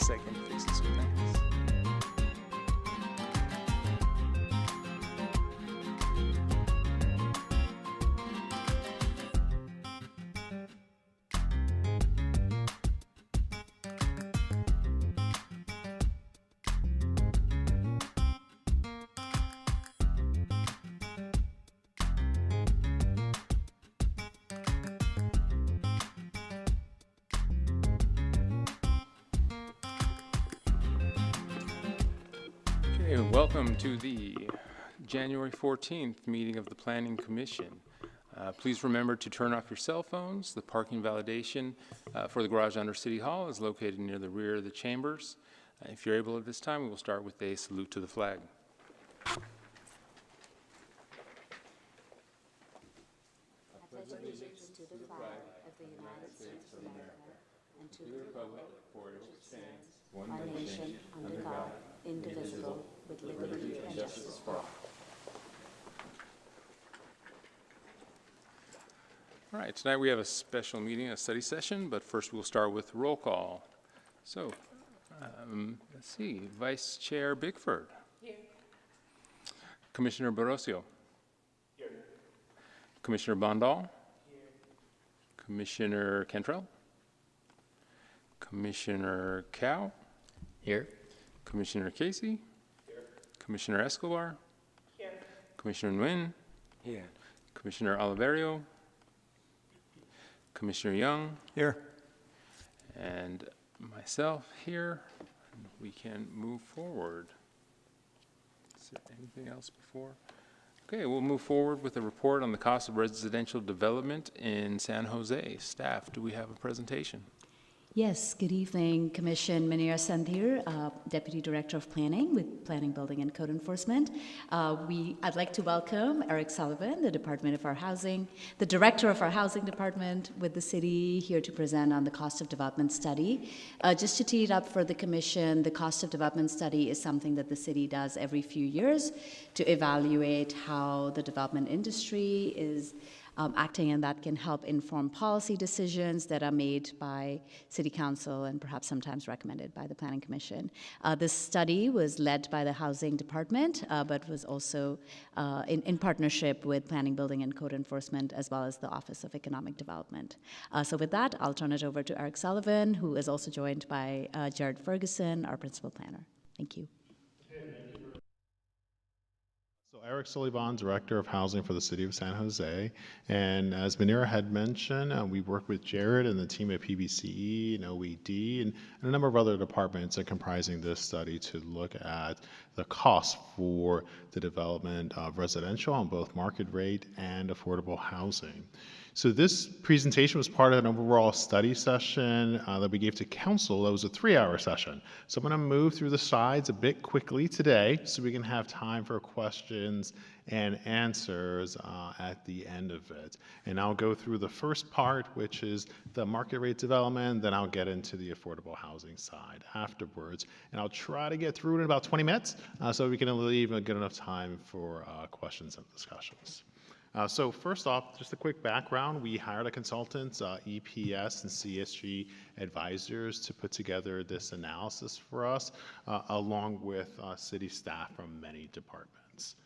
second to fix this one. Thanks. Welcome to the January 14th meeting of the Planning Commission. Please remember to turn off your cell phones. The parking validation for the garage under City Hall is located near the rear of the chambers. If you're able at this time, we will start with a salute to the flag. I pledge allegiance to the flag of the United States of America and to the republic for which it stands, one nation, under God, indivisible, with liberty and justice for all. All right, tonight we have a special meeting, a study session, but first we'll start with roll call. So, let's see, Vice Chair Bickford. Here. Commissioner Barroso. Here. Commissioner Bondal. Here. Commissioner Cantrell. Commissioner Cow. Here. Commissioner Casey. Here. Commissioner Escobar. Here. Commissioner Nguyen. Here. Commissioner Oliverio. Commissioner Young. Here. And myself here. We can move forward. Is there anything else before? Okay, we'll move forward with a report on the cost of residential development in San Jose. Staff, do we have a presentation? Yes, good evening, Commission. Manira Sandhir, Deputy Director of Planning with Planning, Building, and Code Enforcement. I'd like to welcome Eric Sullivan, the Director of our Housing Department with the city, here to present on the cost of development study. Just to tee it up for the Commission, the cost of development study is something that the city does every few years to evaluate how the development industry is acting, and that can help inform policy decisions that are made by City Council and perhaps sometimes recommended by the Planning Commission. This study was led by the Housing Department, but was also in partnership with Planning, Building, and Code Enforcement, as well as the Office of Economic Development. So with that, I'll turn it over to Eric Sullivan, who is also joined by Jared Ferguson, our Principal Planner. Thank you. Eric Sullivan, Director of Housing for the City of San Jose. And as Manira had mentioned, we work with Jared and the team at PBCE and OED and a number of other departments are comprising this study to look at the cost for the development of residential on both market rate and affordable housing. So this presentation was part of an overall study session that we gave to council. That was a 3-hour session. So I'm going to move through the slides a bit quickly today so we can have time for questions and answers at the end of it. And I'll go through the first part, which is the market rate development, then I'll get into the affordable housing side afterwards. And I'll try to get through it in about 20 minutes so we can leave a good enough time for questions and discussions. So first off, just a quick background. We hired a consultant, EPS and CSG advisors, to put together this analysis for us, along with city staff from many departments.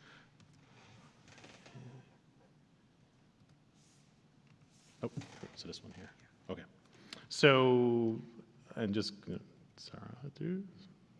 Oh, so this one here. Okay. So, and just,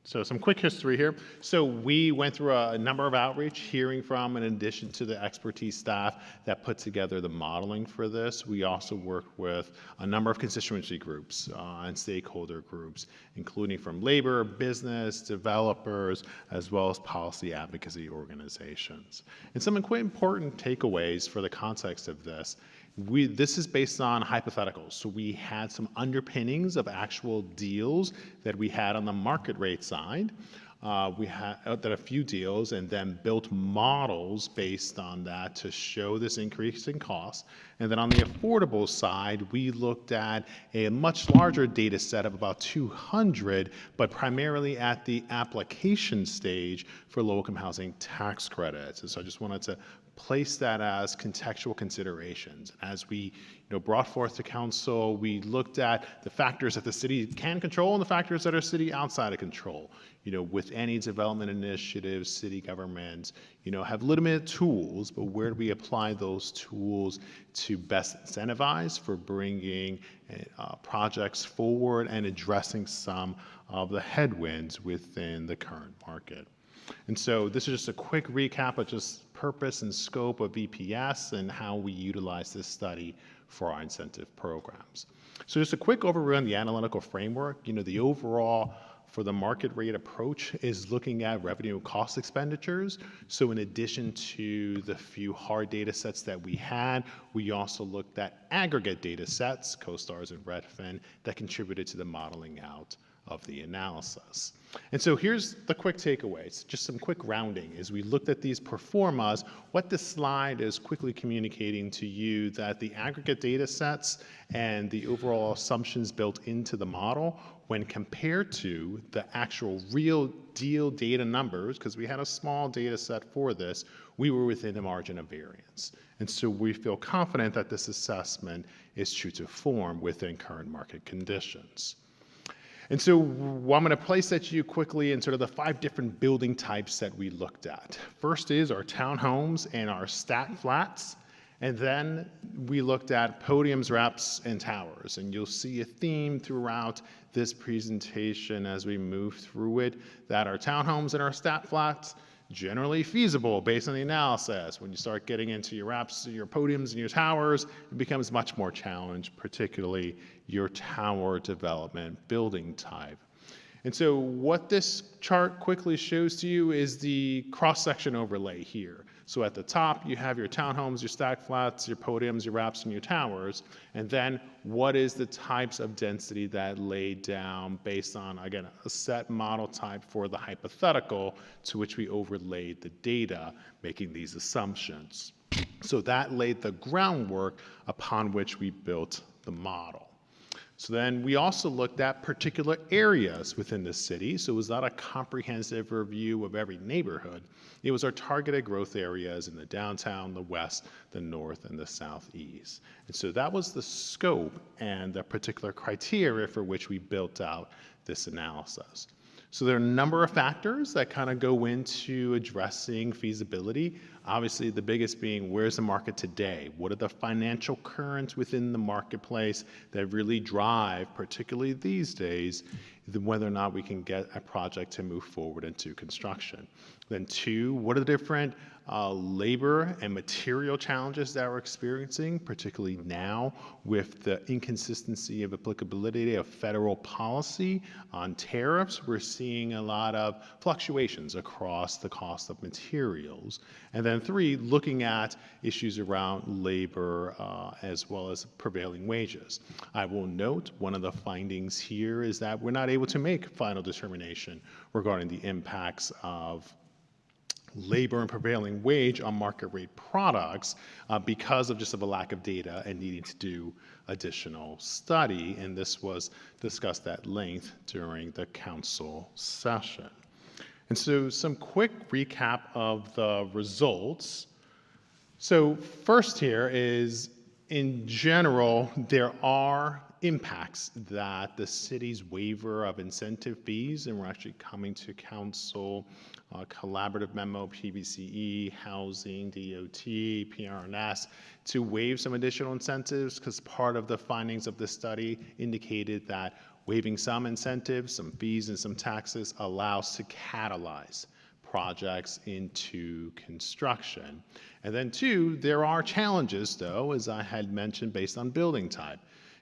so some quick history here. So we went through a number of outreach, hearing from, in addition to the expertise staff that put together the modeling for this. We also worked with a number of constituency groups and stakeholder groups, including from labor, business, developers, as well as policy advocacy organizations. And some quite important takeaways for the context of this. This is based on hypotheticals. So we had some underpinnings of actual deals that we had on the market rate side. We had a few deals and then built models based on that to show this increase in cost. And then on the affordable side, we looked at a much larger data set of about 200, but primarily at the application stage for low-income housing tax credits. And so I just wanted to place that as contextual considerations. As we brought forth to council, we looked at the factors that the city can control and the factors that are city outside of control. With any development initiatives, city governments, have limited tools, but where do we apply those tools to best incentivize for bringing projects forward and addressing some of the headwinds within the current market? And so this is just a quick recap of just purpose and scope of EPS and how we utilize this study for our incentive programs. So just a quick overview on the analytical framework. The overall for the market rate approach is looking at revenue and cost expenditures. So in addition to the few hard data sets that we had, we also looked at aggregate data sets, CoSTARS and Redfin, that contributed to the modeling out of the analysis. And so here's the quick takeaways, just some quick rounding. As we looked at these performas, what this slide is quickly communicating to you that the aggregate data sets and the overall assumptions built into the model, when compared to the actual real deal data numbers, because we had a small data set for this, we were within a margin of variance. And so we feel confident that this assessment is true to form within current market conditions. And so I'm going to place that to you quickly in sort of the 5 different building types that we looked at. First is our townhomes and our stack flats. And then we looked at podiums, wraps, and towers. And you'll see a theme throughout this presentation as we move through it, that our townhomes and our stack flats, generally feasible based on the analysis. When you start getting into your wraps, your podiums, and your towers, it becomes much more challenged, particularly your tower development building type. And so what this chart quickly shows to you is the cross-section overlay here. So at the top, you have your townhomes, your stack flats, your podiums, your wraps, and your towers. And then what is the types of density that laid down based on, again, a set model type for the hypothetical to which we overlaid the data, making these assumptions. So that laid the groundwork upon which we built the model. So then we also looked at particular areas within the city. So it was not a comprehensive review of every neighborhood. It was our targeted growth areas in the downtown, the west, the north, and the southeast. And so that was the scope and the particular criteria for which we built out this analysis. So there are a number of factors that kind of go into addressing feasibility. Obviously, the biggest being, where's the market today? What are the financial currents within the marketplace that really drive, particularly these days, whether or not we can get a project to move forward into construction? Then 2, what are the different labor and material challenges that we're experiencing, particularly now with the inconsistency of applicability of federal policy on tariffs? We're seeing a lot of fluctuations across the cost of materials. And then 3, looking at issues around labor as well as prevailing wages. I will note one of the findings here is that we're not able to make final determination regarding the impacts of labor and prevailing wage on market rate products because of just of a lack of data and needing to do additional study. And this was discussed at length during the council session. And so some quick recap of the results. So first here is, in general, there are impacts that the city's waiver of incentive fees, and we're actually coming to council, collaborative memo, PBCE, housing, DOT, PRNS, to waive some additional incentives, because part of the findings of this study indicated that waiving some incentives, some fees, and some taxes allows to catalyze projects into construction. And then 2, there are challenges, though, as I had mentioned, based on building type.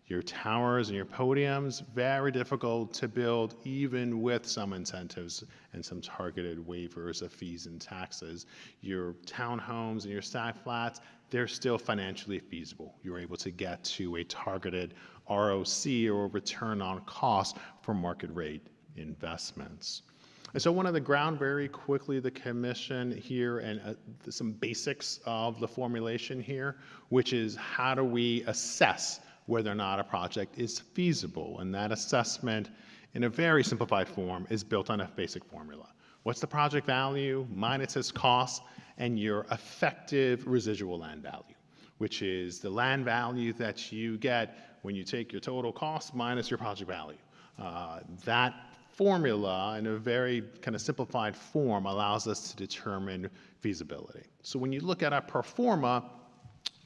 Your towers and your podiums, very difficult to build even with some incentives and some targeted waivers of fees and taxes. Your townhomes and your stack flats, they're still financially feasible. You're able to get to a targeted ROC, or return on cost, for market rate investments. And so I want to ground very quickly the commission here and some basics of the formulation here, which is how do we assess whether or not a project is feasible. And that assessment, in a very simplified form, is built on a basic formula. What's the project value minus its cost and your effective residual land value, which is the land value that you get when you take your total cost minus your project value. That formula, in a very kind of simplified form, allows us to determine feasibility. So when you look at a pro forma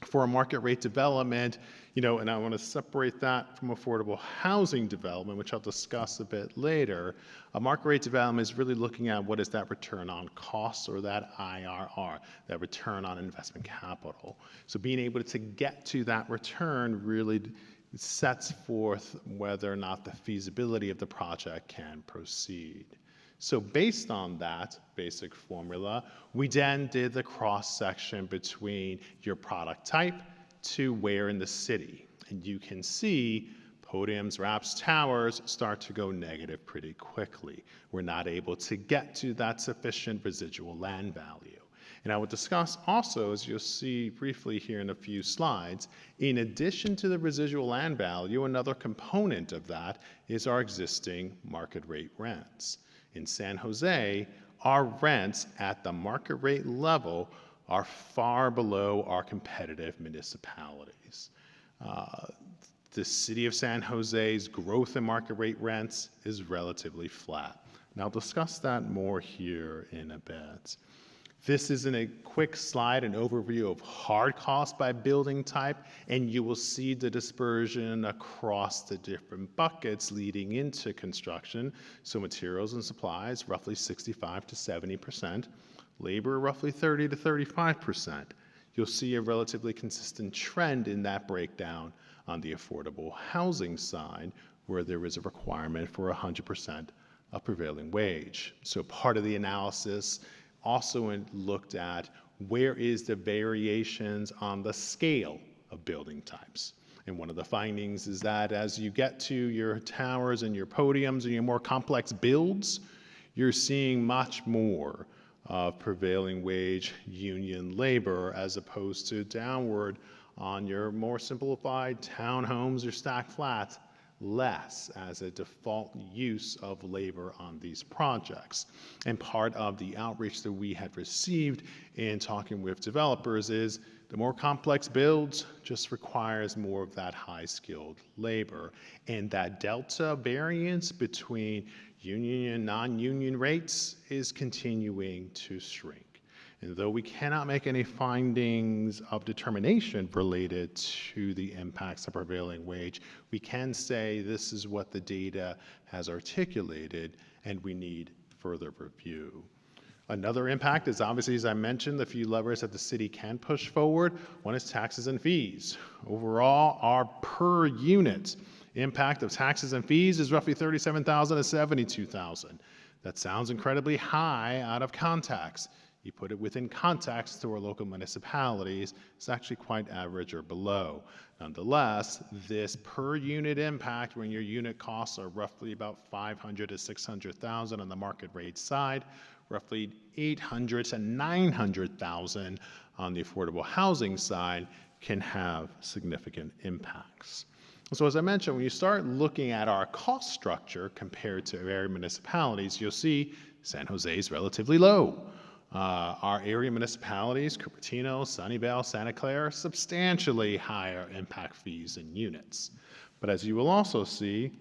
for a market rate development, and I want to separate that from affordable housing development, which I'll discuss a bit later. A market rate development is really looking at what is that return on costs, or that IRR, that return on investment capital. So being able to get to that return really sets forth whether or not the feasibility of the project can proceed. So based on that basic formula, we then did the cross-section between your product type to where in the city. And you can see podiums, wraps, towers start to go negative pretty quickly. We're not able to get to that sufficient residual land value. And I will discuss also, as you'll see briefly here in a few slides, in addition to the residual land value, another component of that is our existing market rate rents. In San Jose, our rents at the market rate level are far below our competitive municipalities. The city of San Jose's growth in market rate rents is relatively flat. And I'll discuss that more here in a bit. This is in a quick slide, an overview of hard costs by building type, and you will see the dispersion across the different buckets leading into construction. So materials and supplies, roughly 65 to 70%. Labor, roughly 30 to 35%. You'll see a relatively consistent trend in that breakdown on the affordable housing side, where there is a requirement for 100% of prevailing wage. So part of the analysis also looked at where is the variations on the scale of building types. And one of the findings is that as you get to your towers and your podiums and your more complex builds, you're seeing much more of prevailing wage union labor as opposed to downward on your more simplified townhomes or stacked flats, less as a default use of labor on these projects. And part of the outreach that we had received in talking with developers is the more complex builds just requires more of that high-skilled labor. And that delta variance between union and non-union rates is continuing to shrink. And though we cannot make any findings of determination related to the impacts of prevailing wage, we can say this is what the data has articulated, and we need further review. Another impact is obviously, as I mentioned, the few levers that the city can push forward. One is taxes and fees. Overall, our per unit impact of taxes and fees is roughly $37,000 to $72,000. That sounds incredibly high out of context. You put it within context to our local municipalities, it's actually quite average or below. Nonetheless, this per unit impact, when your unit costs are roughly about $500,000 to $600,000 on the market rate side, roughly $800,000 to $900,000 on the affordable housing side, can have significant impacts. So as I mentioned, when you start looking at our cost structure compared to area municipalities, you'll see San Jose is relatively low. Our area municipalities, Cupertino, Sunnyvale, Santa Clara, substantially higher impact fees and units. But as you will also see,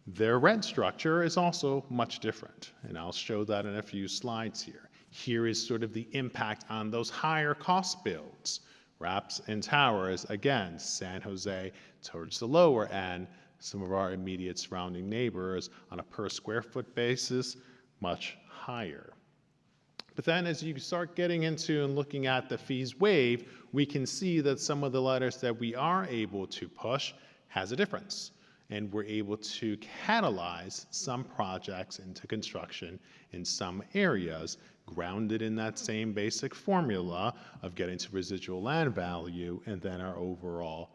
their rent structure is also much different. And I'll show that in a few slides here. Here is sort of the impact on those higher cost builds. Wraps and towers, again, San Jose towards the lower end, some of our immediate surrounding neighbors on a per square foot basis, much higher. But then as you start getting into and looking at the fees waived, we can see that some of the letters that we are able to push has a difference. And we're able to catalyze some projects into construction in some areas, grounded in that same basic formula of getting to residual land value and then our overall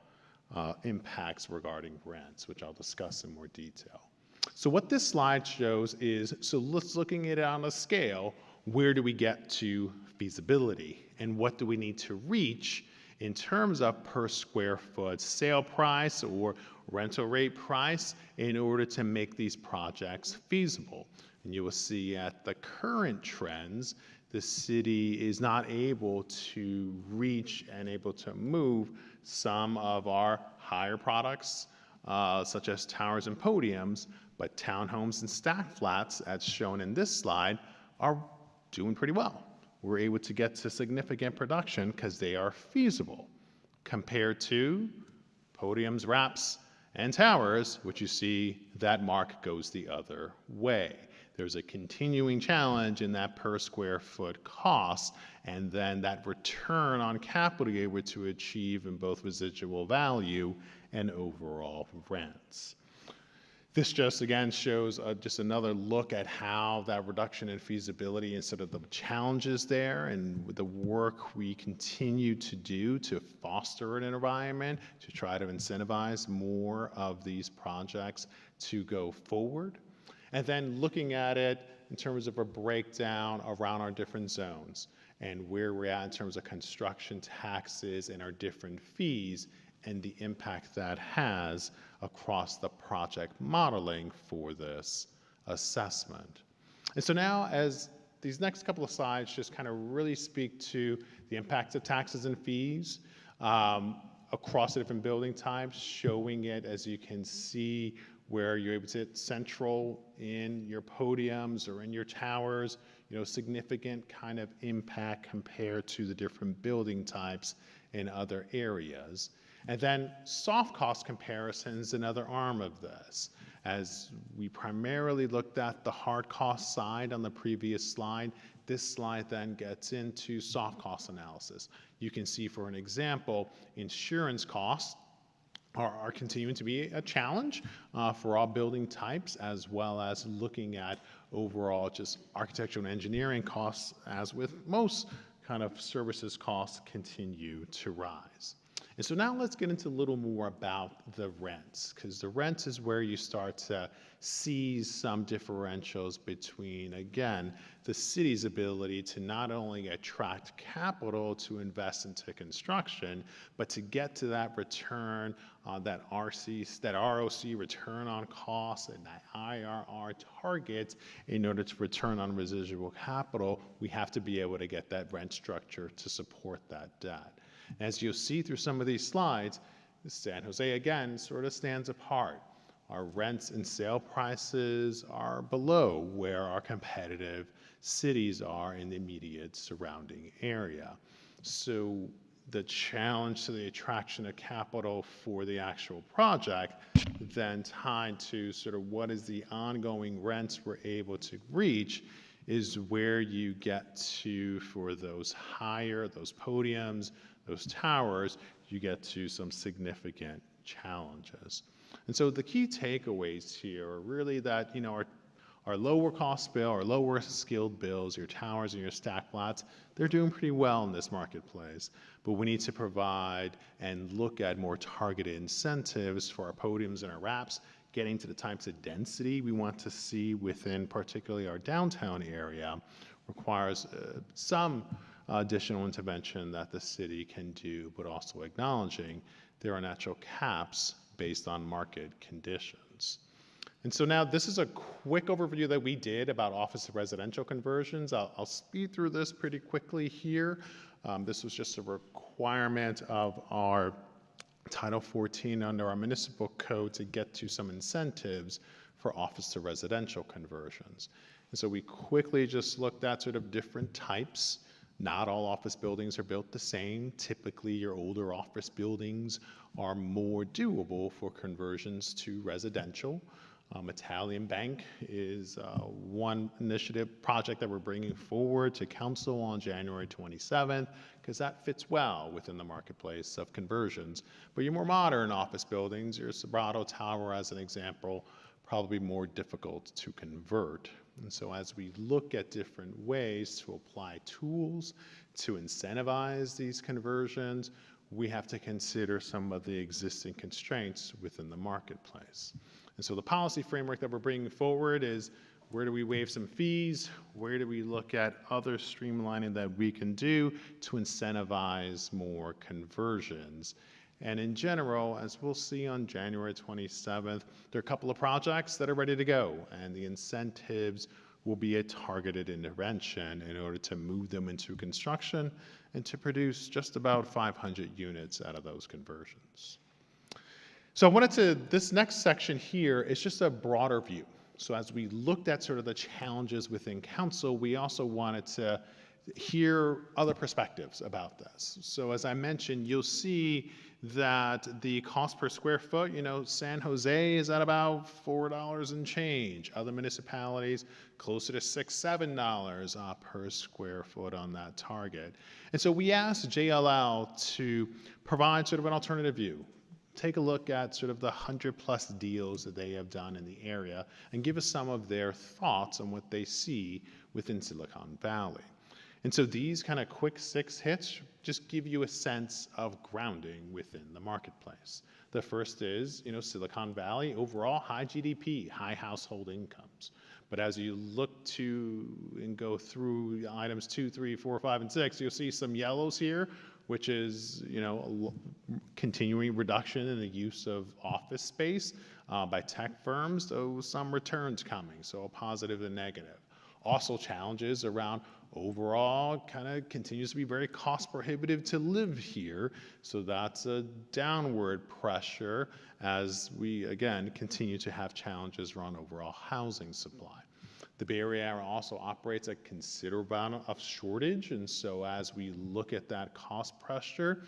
impacts regarding rents, which I'll discuss in more detail. So what this slide shows is, so let's looking at it on a scale, where do we get to feasibility and what do we need to reach in terms of per square foot sale price or rental rate price in order to make these projects feasible. And you will see at the current trends, the city is not able to reach and able to move some of our higher products, such as towers and podiums, but townhomes and stack flats, as shown in this slide, are doing pretty well. We're able to get to significant production because they are feasible compared to podiums, wraps, and towers, which you see that mark goes the other way. There's a continuing challenge in that per square foot cost, and then that return on capital you're able to achieve in both residual value and overall rents. This just again shows just another look at how that reduction in feasibility and sort of the challenges there and the work we continue to do to foster an environment to try to incentivize more of these projects to go forward. And then looking at it in terms of a breakdown around our different zones and where we're at in terms of construction taxes and our different fees and the impact that has across the project modeling for this assessment. And so now, as these next couple of slides just kind of really speak to the impacts of taxes and fees across the different building types, showing it, as you can see, where you're able to hit central in your podiums or in your towers, significant kind of impact compared to the different building types in other areas. And then soft cost comparisons, another arm of this. As we primarily looked at the hard cost side on the previous slide, this slide then gets into soft cost analysis. You can see, for an example, insurance costs are continuing to be a challenge for all building types, as well as looking at overall just architectural and engineering costs, as with most kind of services costs continue to rise. And so now let's get into a little more about the rents, because the rents is where you start to see some differentials between, again, the city's ability to not only attract capital to invest into construction, but to get to that return, that ROC, return on cost, and that IRR target. In order to return on residual capital, we have to be able to get that rent structure to support that debt. As you'll see through some of these slides, San Jose, again, sort of stands apart. Our rents and sale prices are below where our competitive cities are in the immediate surrounding area. So the challenge to the attraction of capital for the actual project then tied to sort of what is the ongoing rents we're able to reach is where you get to, for those podiums, those towers, you get to some significant challenges. And so the key takeaways here are really that, our lower cost bill, our lower skilled bills, your towers and your stack flats, they're doing pretty well in this marketplace. But we need to provide and look at more targeted incentives for our podiums and our wraps, getting to the types of density we want to see within particularly our downtown area requires some additional intervention that the city can do, but also acknowledging there are natural caps based on market conditions. And so now this is a quick overview that we did about office to residential conversions. I'll speed through this pretty quickly here. This was just a requirement of our Title 14 under our municipal code to get to some incentives for office to residential conversions. And so we quickly just looked at sort of different types. Not all office buildings are built the same. Typically, your older office buildings are more doable for conversions to residential. Italian Bank is one initiative project that we're bringing forward to council on January 27th, because that fits well within the marketplace of conversions. But your more modern office buildings, your Sobrato Tower as an example, probably more difficult to convert. And so as we look at different ways to apply tools to incentivize these conversions, we have to consider some of the existing constraints within the marketplace. And so the policy framework that we're bringing forward is, where do we waive some fees? Where do we look at other streamlining that we can do to incentivize more conversions? And in general, as we'll see on January 27th, there are a couple of projects that are ready to go, and the incentives will be a targeted intervention in order to move them into construction and to produce just about 500 units out of those conversions. So I wanted to, this next section here is just a broader view. So as we looked at sort of the challenges within council, we also wanted to hear other perspectives about this. So as I mentioned, you'll see that the cost per square foot, San Jose is at about $4 and change. Other municipalities closer to $6, $7 per square foot on that target. And so we asked JLL to provide sort of an alternative view. Take a look at sort of the 100+ deals that they have done in the area and give us some of their thoughts on what they see within Silicon Valley. And so these kind of quick 6 hits just give you a sense of grounding within the marketplace. The first is, Silicon Valley, overall high GDP, high household incomes. But as you look to and go through items 2, 3, 4, 5, and 6, you'll see some yellows here, which is, a continuing reduction in the use of office space by tech firms, though some returns coming, so a positive and negative. Also challenges around overall kind of continues to be very cost prohibitive to live here. So that's a downward pressure as we, again, continue to have challenges around overall housing supply. The Bay Area also operates a considerable amount of shortage. And so as we look at that cost pressure,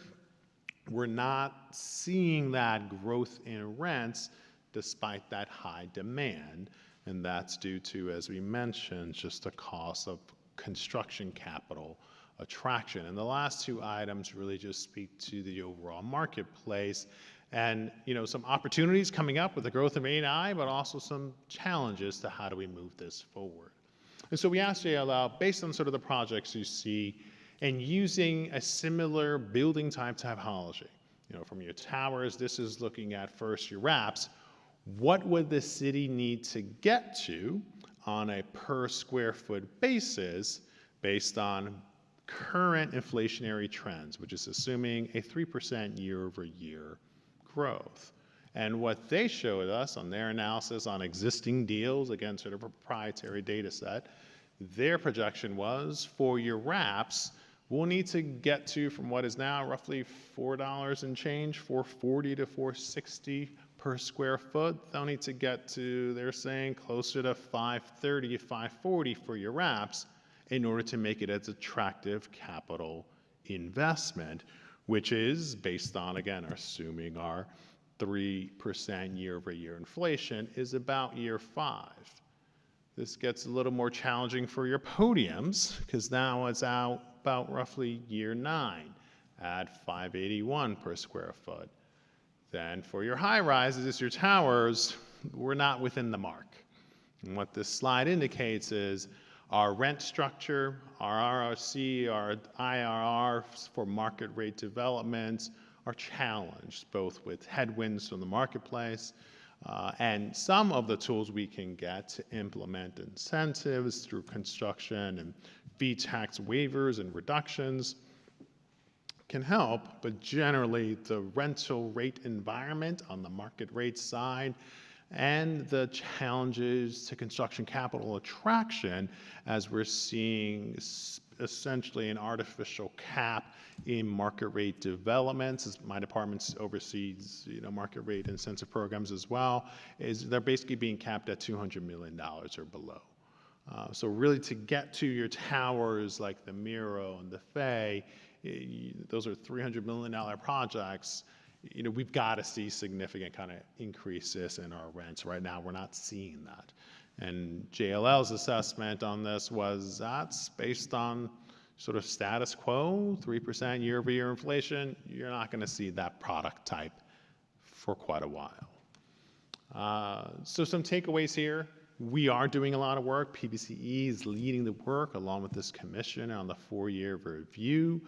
we're not seeing that growth in rents despite that high demand. And that's due to, as we mentioned, just the cost of construction capital attraction. And the last 2 items really just speak to the overall marketplace and, some opportunities coming up with the growth of AI, but also some challenges to how do we move this forward. And so we asked JLL, based on sort of the projects you see, and using a similar building type typology, from your towers, this is looking at first your wraps. What would the city need to get to on a per square foot basis based on current inflationary trends, which is assuming a 3% year-over-year growth? And what they showed us on their analysis on existing deals, again, sort of a proprietary data set, their projection was for your wraps, we'll need to get to from what is now roughly $4 and change, $4.40 to $4.60 per square foot. They'll need to get to, they're saying, closer to $5.30, $5.40 for your wraps in order to make it as attractive capital investment, which is based on, again, assuming our 3% year-over-year inflation is about year 5. This gets a little more challenging for your podiums because now it's out about roughly year 9 at $5.81 per square foot. Then for your high rises, your towers, we're not within the mark. And what this slide indicates is our rent structure, our RRC, our IRR for market rate developments are challenged, both with headwinds from the marketplace and some of the tools we can get to implement incentives through construction and fee tax waivers and reductions can help, but generally the rental rate environment on the market rate side and the challenges to construction capital attraction as we're seeing essentially an artificial cap in market rate developments, as my department oversees market rate incentive programs as well, is they're basically being capped at $200 million or below. So really to get to your towers like the Miro and the Fay, those are $300 million projects. We've got to see significant kind of increases in our rents. Right now, we're not seeing that. And JLL's assessment on this was that's based on sort of status quo, 3% year-over-year inflation. You're not going to see that product type for quite a while. So some takeaways here. We are doing a lot of work. PBCE is leading the work along with this commission on the 4-year review.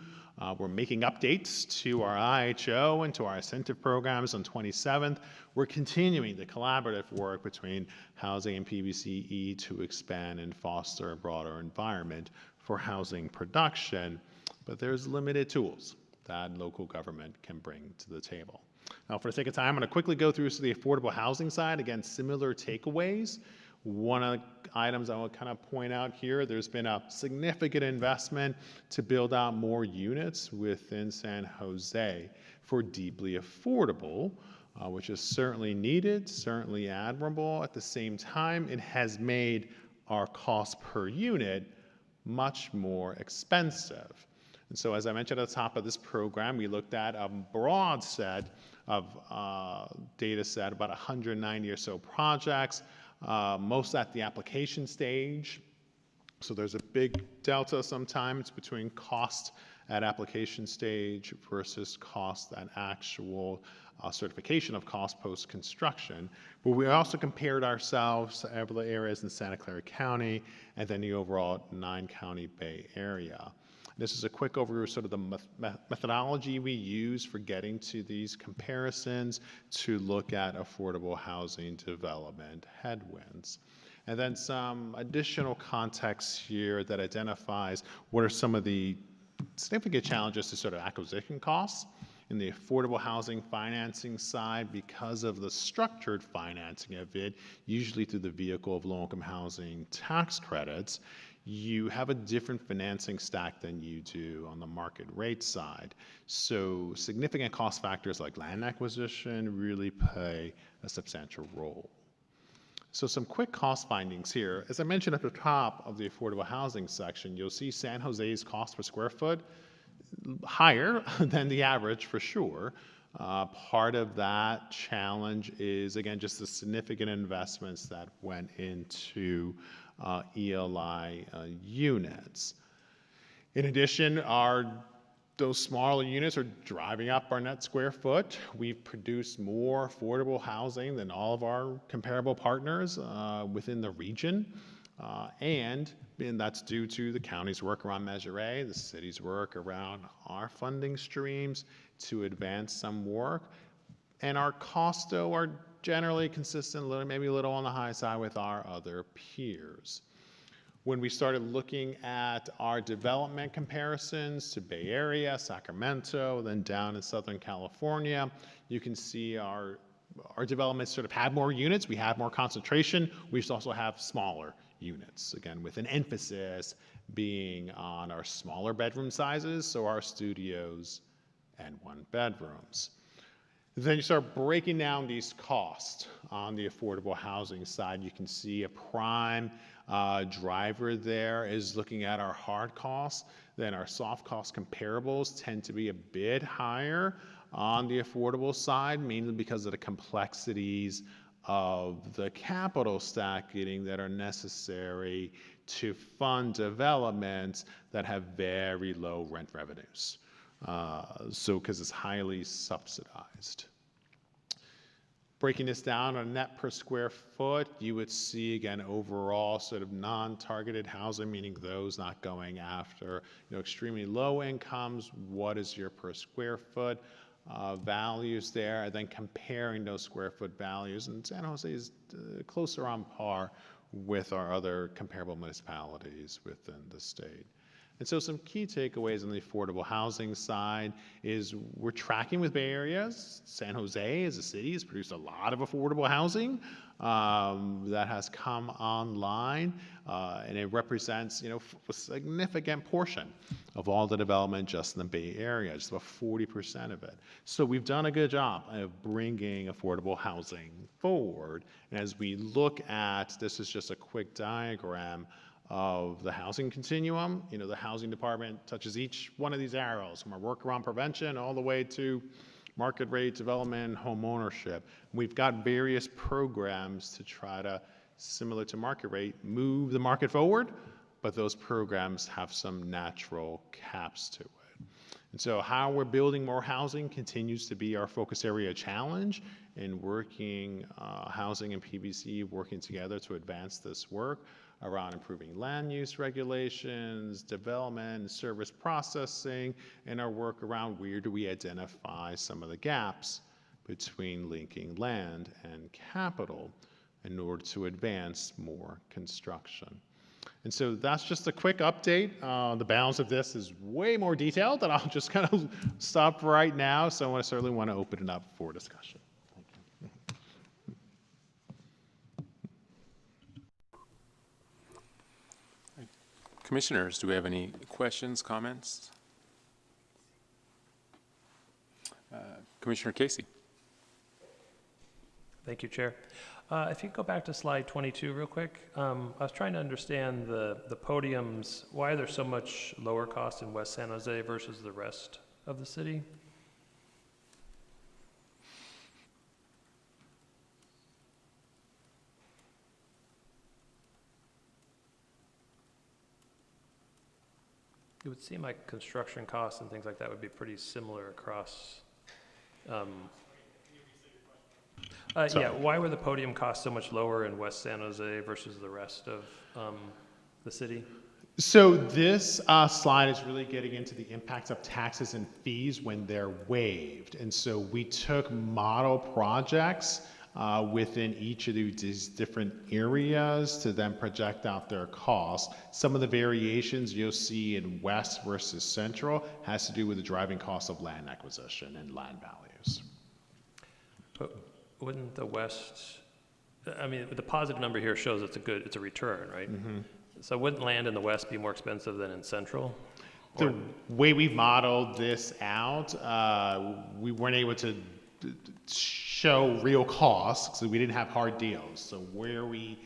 We're making updates to our IHO and to our incentive programs on 27th. We're continuing the collaborative work between housing and PBCE to expand and foster a broader environment for housing production. But there's limited tools that local government can bring to the table. Now, for the sake of time, I'm going to quickly go through the affordable housing side. Again, similar takeaways. One of the items I will kind of point out here, there's been a significant investment to build out more units within San Jose for deeply affordable, which is certainly needed, certainly admirable. At the same time, it has made our cost per unit much more expensive. And so as I mentioned at the top of this program, we looked at a broad set of data set, about 190 or so projects, most at the application stage. So there's a big delta sometimes between cost at application stage versus cost at actual certification of cost post-construction. But we also compared ourselves to other areas in Santa Clara County and then the overall 9-county Bay Area. This is a quick overview of sort of the methodology we use for getting to these comparisons to look at affordable housing development headwinds. And then some additional context here that identifies what are some of the significant challenges to sort of acquisition costs in the affordable housing financing side because of the structured financing of it, usually through the vehicle of low-income housing tax credits. You have a different financing stack than you do on the market rate side. So significant cost factors like land acquisition really play a substantial role. So some quick cost findings here. As I mentioned at the top of the affordable housing section, you'll see San Jose's cost per square foot higher than the average for sure. Part of that challenge is, again, just the significant investments that went into ELI units. In addition, those smaller units are driving up our net square foot. We've produced more affordable housing than all of our comparable partners within the region. And that's due to the county's work around Measure A, the city's work around our funding streams to advance some work. And our costs, though, are generally consistent, maybe a little on the high side with our other peers. When we started looking at our development comparisons to Bay Area, Sacramento, then down in Southern California, you can see our developments sort of had more units. We have more concentration. We also have smaller units, again, with an emphasis being on our smaller bedroom sizes, so our studios and 1-bedrooms. Then you start breaking down these costs on the affordable housing side. You can see a prime driver there is looking at our hard costs. Then our soft cost comparables tend to be a bit higher on the affordable side, mainly because of the complexities of the capital stacking that are necessary to fund developments that have very low rent revenues. Because it's highly subsidized. Breaking this down on net per square foot, you would see, again, overall sort of non-targeted housing, meaning those not going after extremely low incomes. What is your per square foot values there? And then comparing those square foot values. And San Jose is closer on par with our other comparable municipalities within the state. And so some key takeaways on the affordable housing side is we're tracking with Bay Areas. San Jose as a city has produced a lot of affordable housing that has come online, and it represents a significant portion of all the development just in the Bay Area, just about 40% of it. So we've done a good job of bringing affordable housing forward. And as we look at, this is just a quick diagram of the housing continuum. The housing department touches each one of these arrows, from our work around prevention all the way to market rate development, home ownership. We've got various programs to try to, similar to market rate, move the market forward, but those programs have some natural caps to it. And so how we're building more housing continues to be our focus area challenge in working, housing and PBC working together to advance this work around improving land use regulations, development, service processing, and our work around where do we identify some of the gaps between linking land and capital in order to advance more construction. And so that's just a quick update. The balance of this is way more detailed, and I'll just kind of stop right now. So I certainly want to open it up for discussion. Commissioners, do we have any questions, comments? Commissioner Casey. Thank you, Chair. If you go back to slide 22 real quick, I was trying to understand the podiums, why are there so much lower cost in West San Jose versus the rest of the city? It would seem like construction costs and things like that would be pretty similar across. Yeah, why were the podium costs so much lower in West San Jose versus the rest of the city? So this slide is really getting into the impacts of taxes and fees when they're waived. And so we took model projects within each of these different areas to then project out their costs. Some of the variations you'll see in West versus Central has to do with the driving cost of land acquisition and land values. But wouldn't the West, I mean, the positive number here shows it's a return, right? Mm-hmm. So wouldn't land in the West be more expensive than in Central? The way we've modeled this out, we weren't able to show real costs, so we didn't have hard deals. So where we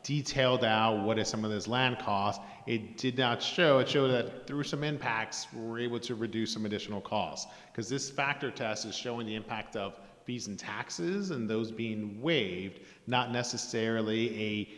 detailed out what is some of this land costs, it did not show. It showed that through some impacts, we were able to reduce some additional costs. Because this factor test is showing the impact of fees and taxes and those being waived, not necessarily a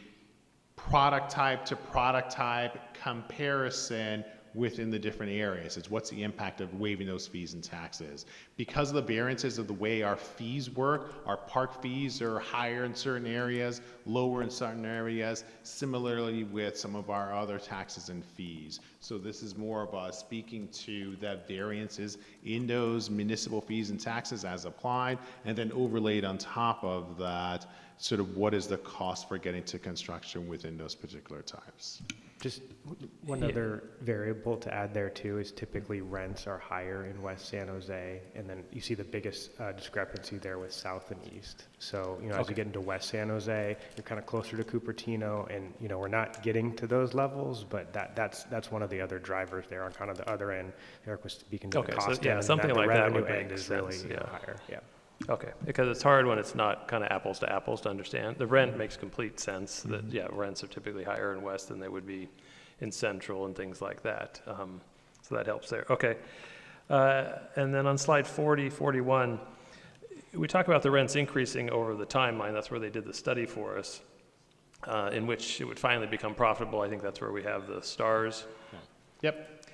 product type to product type comparison within the different areas. It's what's the impact of waiving those fees and taxes. Because of the variances of the way our fees work, our park fees are higher in certain areas, lower in certain areas, similarly with some of our other taxes and fees. So this is more of a speaking to that variances in those municipal fees and taxes as applied, and then overlaid on top of that, sort of what is the cost for getting to construction within those particular types. Just one other variable to add there too is typically rents are higher in West San Jose, and then you see the biggest discrepancy there with South and East. So, you know, as you get into West San Jose, you're kind of closer to Cupertino, and you know, we're not getting to those levels, but that's one of the other drivers there on kind of the other end. Eric was speaking to the cost so, yeah, end, something and like the that revenue would end make is sense, really yeah. higher. Yeah. Okay, because it's hard when it's not kind of apples to apples to understand. The rent makes complete sense that, yeah, rents are typically higher in West than they would be in Central and things like that. So that helps there. Okay. And then on slide 40, 41, we talk about the rents increasing over the timeline. That's where they did the study for us, in which it would finally become profitable. I think that's where we have the stars. Yep.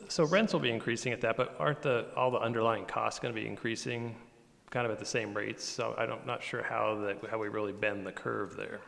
So rents will be increasing at that, but aren't all the underlying costs going to be increasing kind of at the same rates? So I'm not sure how we really bend the curve there.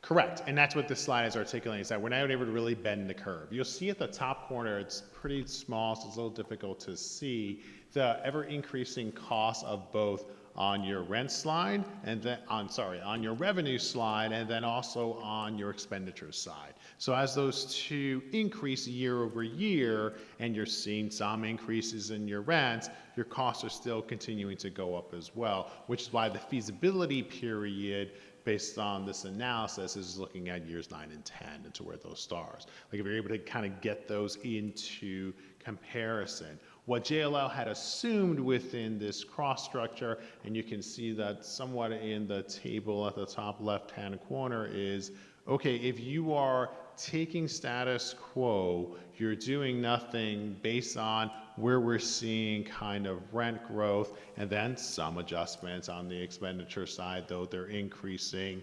Correct, and that's what this slide is articulating, is that we're not able to really bend the curve. You'll see at the top corner, it's pretty small, so it's a little difficult to see the ever-increasing cost of both on your rent slide and then on your revenue slide, and then also on your expenditure side. So as those two increase year over year, and you're seeing some increases in your rents, your costs are still continuing to go up as well, which is why the feasibility period based on this analysis is looking at years 9 and 10 into where those stars. Like if you're able to kind of get those into comparison. What JLL had assumed within this cross structure, and you can see that somewhat in the table at the top left-hand corner, is, okay, if you are taking status quo, you're doing nothing based on where we're seeing kind of rent growth and then some adjustments on the expenditure side, though they're increasing.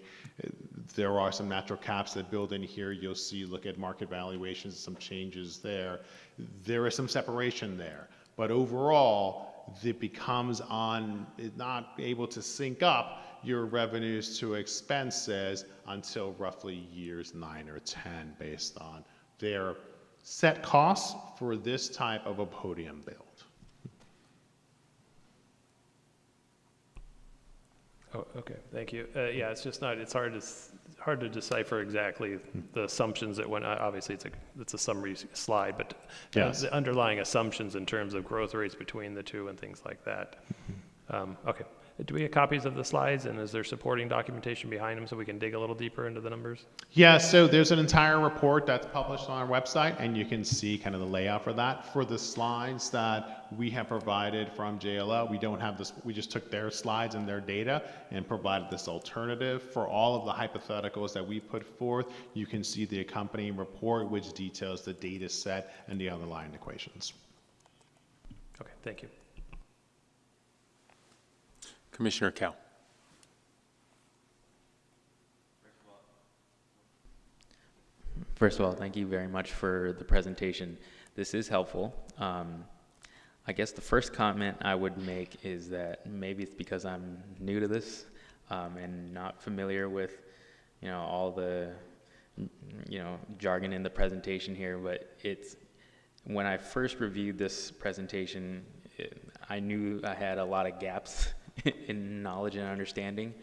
There are some natural caps that build in here. You'll see, look at market valuations, some changes there. There is some separation there, but overall, it becomes not able to sync up your revenues to expenses until roughly years 9 or 10 based on their set costs for this type of a podium build. Oh, okay, thank you. Yeah, it's just it's hard to decipher exactly the assumptions that went, obviously it's a summary slide, but yes, the underlying assumptions in terms of growth rates between the two and things like that. Okay, Do we have copies of the slides, and is there supporting documentation behind them so we can dig a little deeper into the numbers? Yeah, so there's an entire report that's published on our website, and you can see kind of the layout for that. For the slides that we have provided from JLL, we don't have this, we just took their slides and their data and provided this alternative. For all of the hypotheticals that we put forth, you can see the accompanying report, which details the data set and the underlying equations. Okay, thank you. Commissioner Cow. First of all, thank you very much for the presentation. This is helpful. I guess the first comment I would make is that maybe it's because I'm new to this and not familiar with, all the, jargon in the presentation here, but it's, when I first reviewed this presentation, I knew I had a lot of gaps in knowledge and understanding,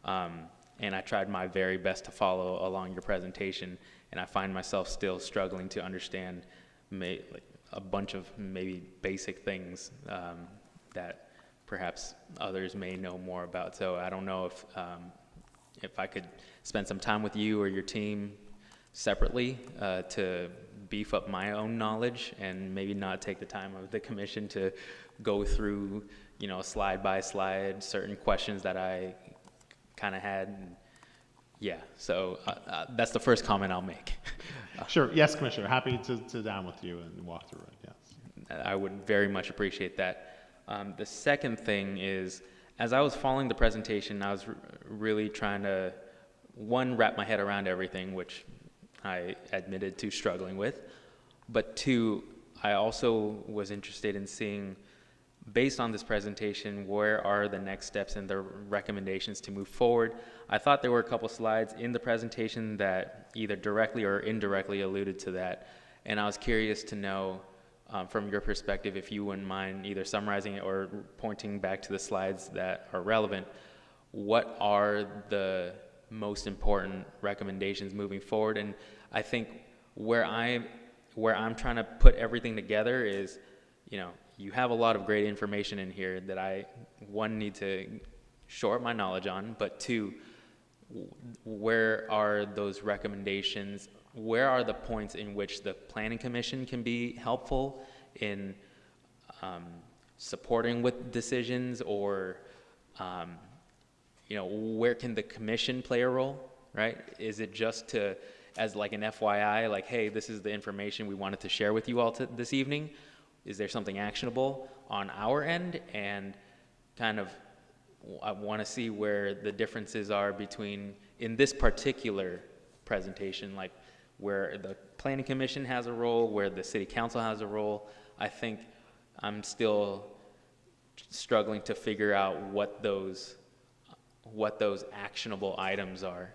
and I tried my very best to follow along your presentation, and I find myself still struggling to understand a bunch of maybe basic things that perhaps others may know more about. So I don't know if I could spend some time with you or your team separately to beef up my own knowledge and maybe not take the time of the commission to go through, slide by slide, certain questions that I kind of had. Yeah, so that's the first comment I'll make. Sure, yes, Commissioner, happy to sit down with you and walk through it, yes. I would very much appreciate that. The second thing is, as I was following the presentation, I was really trying to, one, wrap my head around everything, which I admitted to struggling with, but two, I also was interested in seeing, based on this presentation, where are the next steps and the recommendations to move forward. I thought there were a couple slides in the presentation that either directly or indirectly alluded to that, and I was curious to know from your perspective, if you wouldn't mind either summarizing it or pointing back to the slides that are relevant, what are the most important recommendations moving forward? And I think where I'm trying to put everything together is, you have a lot of great information in here that I, one, need to shore up my knowledge on, but two, where are those recommendations? Where are the points in which the Planning Commission can be helpful in supporting with decisions, or where can the commission play a role, right? Is it just to, as like an FYI, like, hey, this is the information we wanted to share with you all this evening? Is there something actionable on our end? And kind of, I want to see where the differences are between, in this particular presentation, like where the Planning Commission has a role, where the City Council has a role. I think I'm still struggling to figure out what those actionable items are.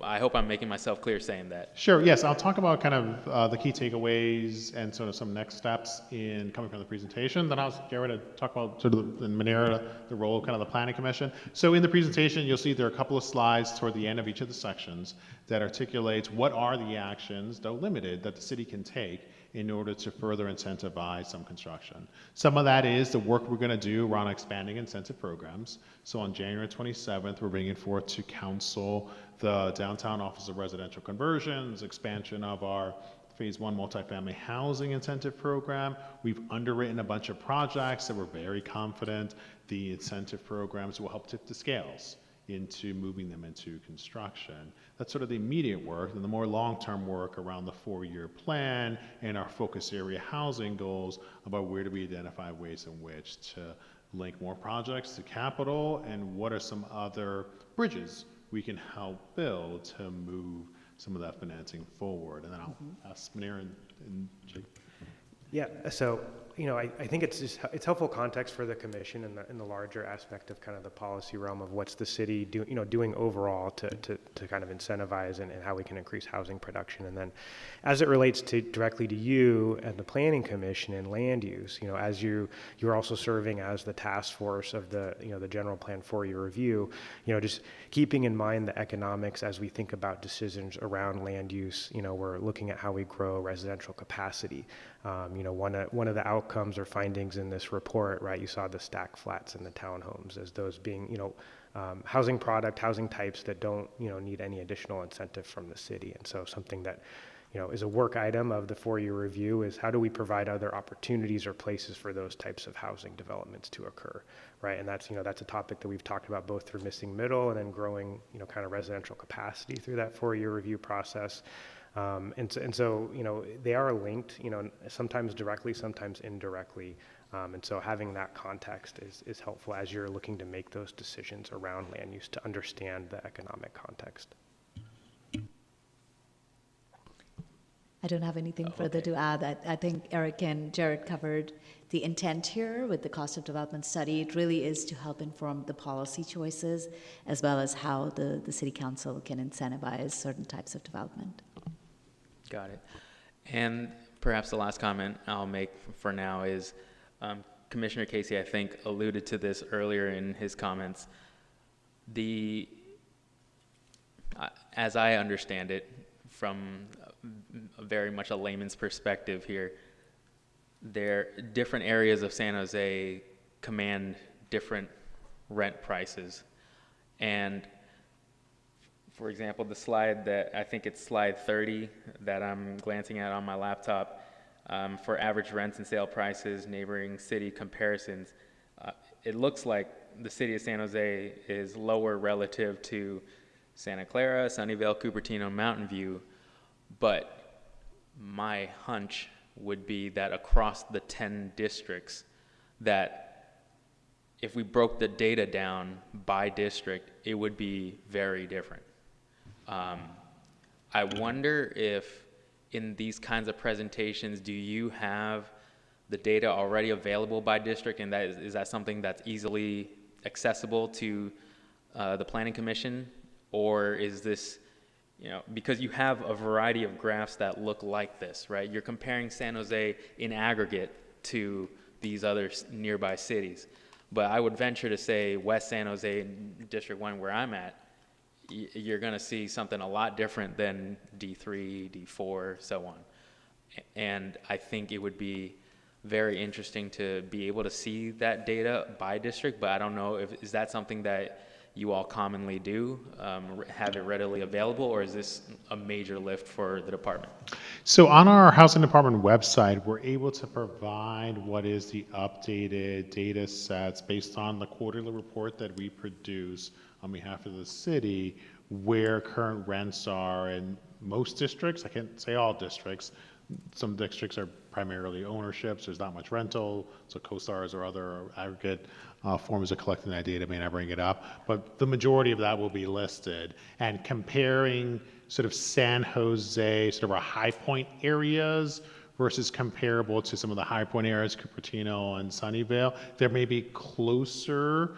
I hope I'm making myself clear saying that. Sure, yes, I'll talk about kind of the key takeaways and sort of some next steps in coming from the presentation. Then I'll get ready to talk about sort of in Manera, the role of kind of the Planning Commission. So in the presentation, you'll see there are a couple of slides toward the end of each of the sections that articulates what are the actions, though limited, that the city can take in order to further incentivize some construction. Some of that is the work we're going to do around expanding incentive programs. So on January 27th, we're bringing forth to Council the Downtown Office of Residential Conversions, expansion of our Phase 1 multifamily housing incentive program. We've underwritten a bunch of projects that we're very confident the incentive programs will help tip the scales into moving them into construction. That's sort of the immediate work, and the more long-term work around the 4-year plan and our focus area housing goals about where do we identify ways in which to link more projects to capital, and what are some other bridges we can help build to move some of that financing forward. And then I'll ask Manera and Jake. Yeah, so I think it's helpful context for the commission in the larger aspect of kind of the policy realm of what's the city doing overall to kind of incentivize and how we can increase housing production. And then as it relates to directly to you and the Planning Commission and land use, as you're also serving as the task force of the the general plan 4-year review, just keeping in mind the economics as we think about decisions around land use. We're looking at how we grow residential capacity. One of the outcomes or findings in this report, right, you saw the stack flats and the townhomes as those being, housing types that don't, need any additional incentive from the city. And so something that, is a work item of the 4-year review is how do we provide other opportunities or places for those types of housing developments to occur, right? And that's a topic that we've talked about both through missing middle and then growing, kind of residential capacity through that 4-year review process. And so, they are linked, sometimes directly, sometimes indirectly. And so having that context is helpful as you're looking to make those decisions around land use to understand the economic context. I don't have anything further to add. I think Eric and Jared covered the intent here with the cost of development study. It really is to help inform the policy choices as well as how the city council can incentivize certain types of development. Got it. And perhaps the last comment I'll make for now is Commissioner Casey, I think, alluded to this earlier in his comments. As I understand it, from very much a layman's perspective here, different areas of San Jose command different rent prices. And for example, the slide that, I think it's slide 30 that I'm glancing at on my laptop, for average rents and sale prices, neighboring city comparisons, it looks like the city of San Jose is lower relative to Santa Clara, Sunnyvale, Cupertino, Mountain View, but my hunch would be that across the 10 districts, that if we broke the data down by district, it would be very different. I wonder if in these kinds of presentations, do you have the data already available by district, and is that something that's easily accessible to the Planning Commission? Or is this, because you have a variety of graphs that look like this, right? You're comparing San Jose in aggregate to these other nearby cities. But I would venture to say West San Jose, District 1, where I'm at, you're going to see something a lot different than D3, D4, so on. And I think it would be very interesting to be able to see that data by district, but I don't know is that something that you all commonly do, have it readily available, or is this a major lift for the department? So on our housing department website, we're able to provide what is the updated data sets based on the quarterly report that we produce on behalf of the city, where current rents are in most districts. I can't say all districts. Some districts are primarily ownerships. There's not much rental, so CoSTARs or other aggregate forms of collecting that data may not bring it up. But the majority of that will be listed. And comparing sort of San Jose, sort of our high point areas versus comparable to some of the high point areas, Cupertino and Sunnyvale, there may be closer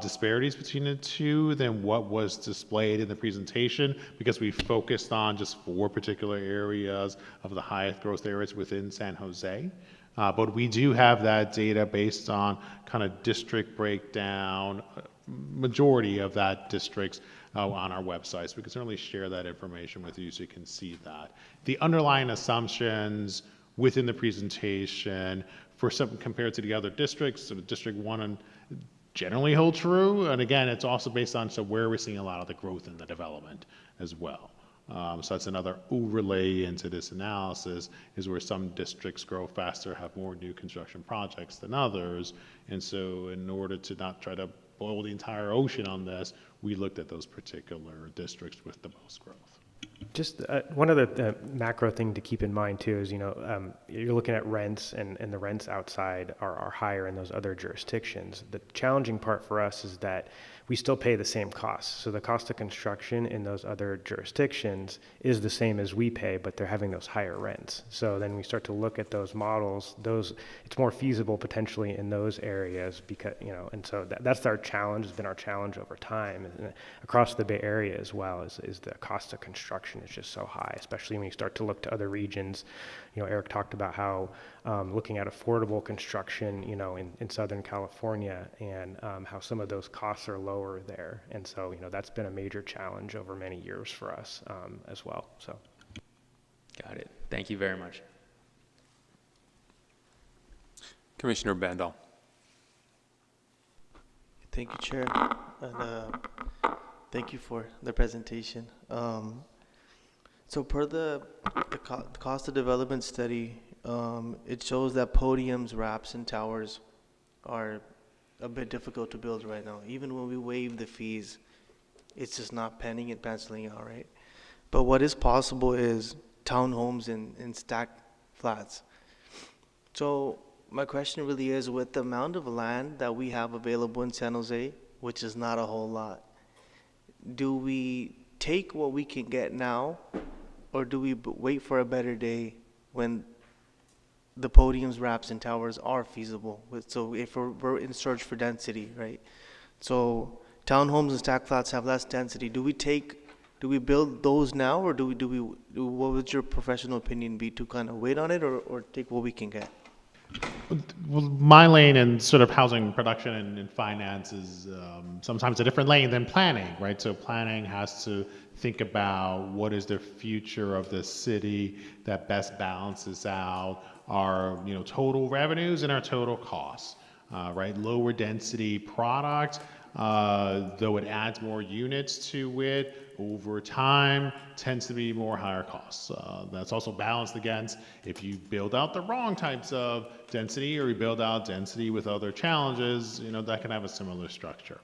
disparities between the two than what was displayed in the presentation, because we focused on just 4 particular areas of the highest growth areas within San Jose. But we do have that data based on kind of district breakdown, majority of that districts on our website. So we can certainly share that information with you so you can see that. The underlying assumptions within the presentation for some compared to the other districts, so District 1 and generally hold true. And again, it's also based on where we're seeing a lot of the growth in the development as well. So that's another overlay into this analysis, is where some districts grow faster, have more new construction projects than others. And so in order to not try to boil the entire ocean on this, we looked at those particular districts with the most growth. Just one other macro thing to keep in mind too is, you're looking at rents, and the rents outside are higher in those other jurisdictions. The challenging part for us is that we still pay the same costs. So the cost of construction in those other jurisdictions is the same as we pay, but they're having those higher rents. So then we start to look at those models, it's more feasible potentially in those areas because, and so that's our challenge, has been our challenge over time. And across the Bay Area as well is the cost of construction is just so high, especially when you start to look to other regions. Eric talked about how looking at affordable construction, in Southern California, and how some of those costs are lower there. And so, that's been a major challenge over many years for us as well. So, got it. Thank you very much. Commissioner Bandel. Thank you, Chair, and thank you for the presentation. So per the cost of development study, it shows that podiums, wraps, and towers are a bit difficult to build right now. Even when we waive the fees, it's just not penning and penciling out, right? But what is possible is townhomes and stacked flats. So my question really is, with the amount of land that we have available in San Jose, which is not a whole lot, do we take what we can get now, or do we wait for a better day when the podiums, wraps, and towers are feasible? So if we're in search for density, right? So townhomes and stack flats have less density. Do we build those now, or what would your professional opinion be, to kind of wait on it, or take what we can get? Well, my lane in sort of housing production and finance is sometimes a different lane than planning, right? So planning has to think about what is the future of the city that best balances out our total revenues and our total costs, right? Lower density product, though it adds more units to it, over time tends to be more higher costs. That's also balanced against if you build out the wrong types of density, or you build out density with other challenges, that can have a similar structure.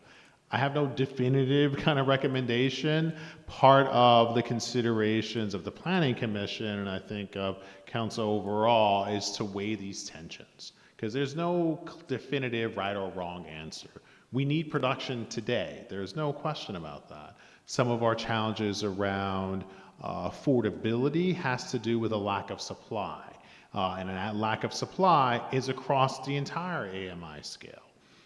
I have no definitive kind of recommendation. Part of the considerations of the Planning Commission, and I think of Council overall, is to weigh these tensions, because there's no definitive right or wrong answer. We need production today. There's no question about that. Some of our challenges around affordability has to do with a lack of supply. And that lack of supply is across the entire AMI scale.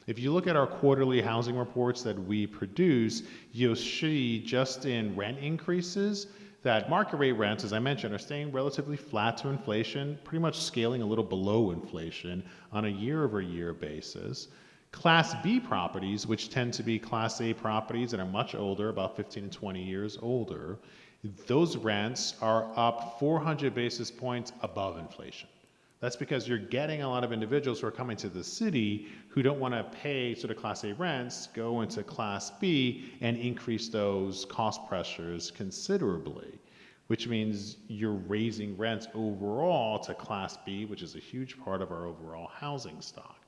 If you look at our quarterly housing reports that we produce, you'll see just in rent increases that market rate rents, as I mentioned, are staying relatively flat to inflation, pretty much scaling a little below inflation on a year-over-year basis. Class B properties, which tend to be Class A properties that are much older, about 15 to 20 years older, those rents are up 400 basis points above inflation. That's because you're getting a lot of individuals who are coming to the city who don't want to pay sort of Class A rents, go into Class B and increase those cost pressures considerably, which means you're raising rents overall to Class B, which is a huge part of our overall housing stock.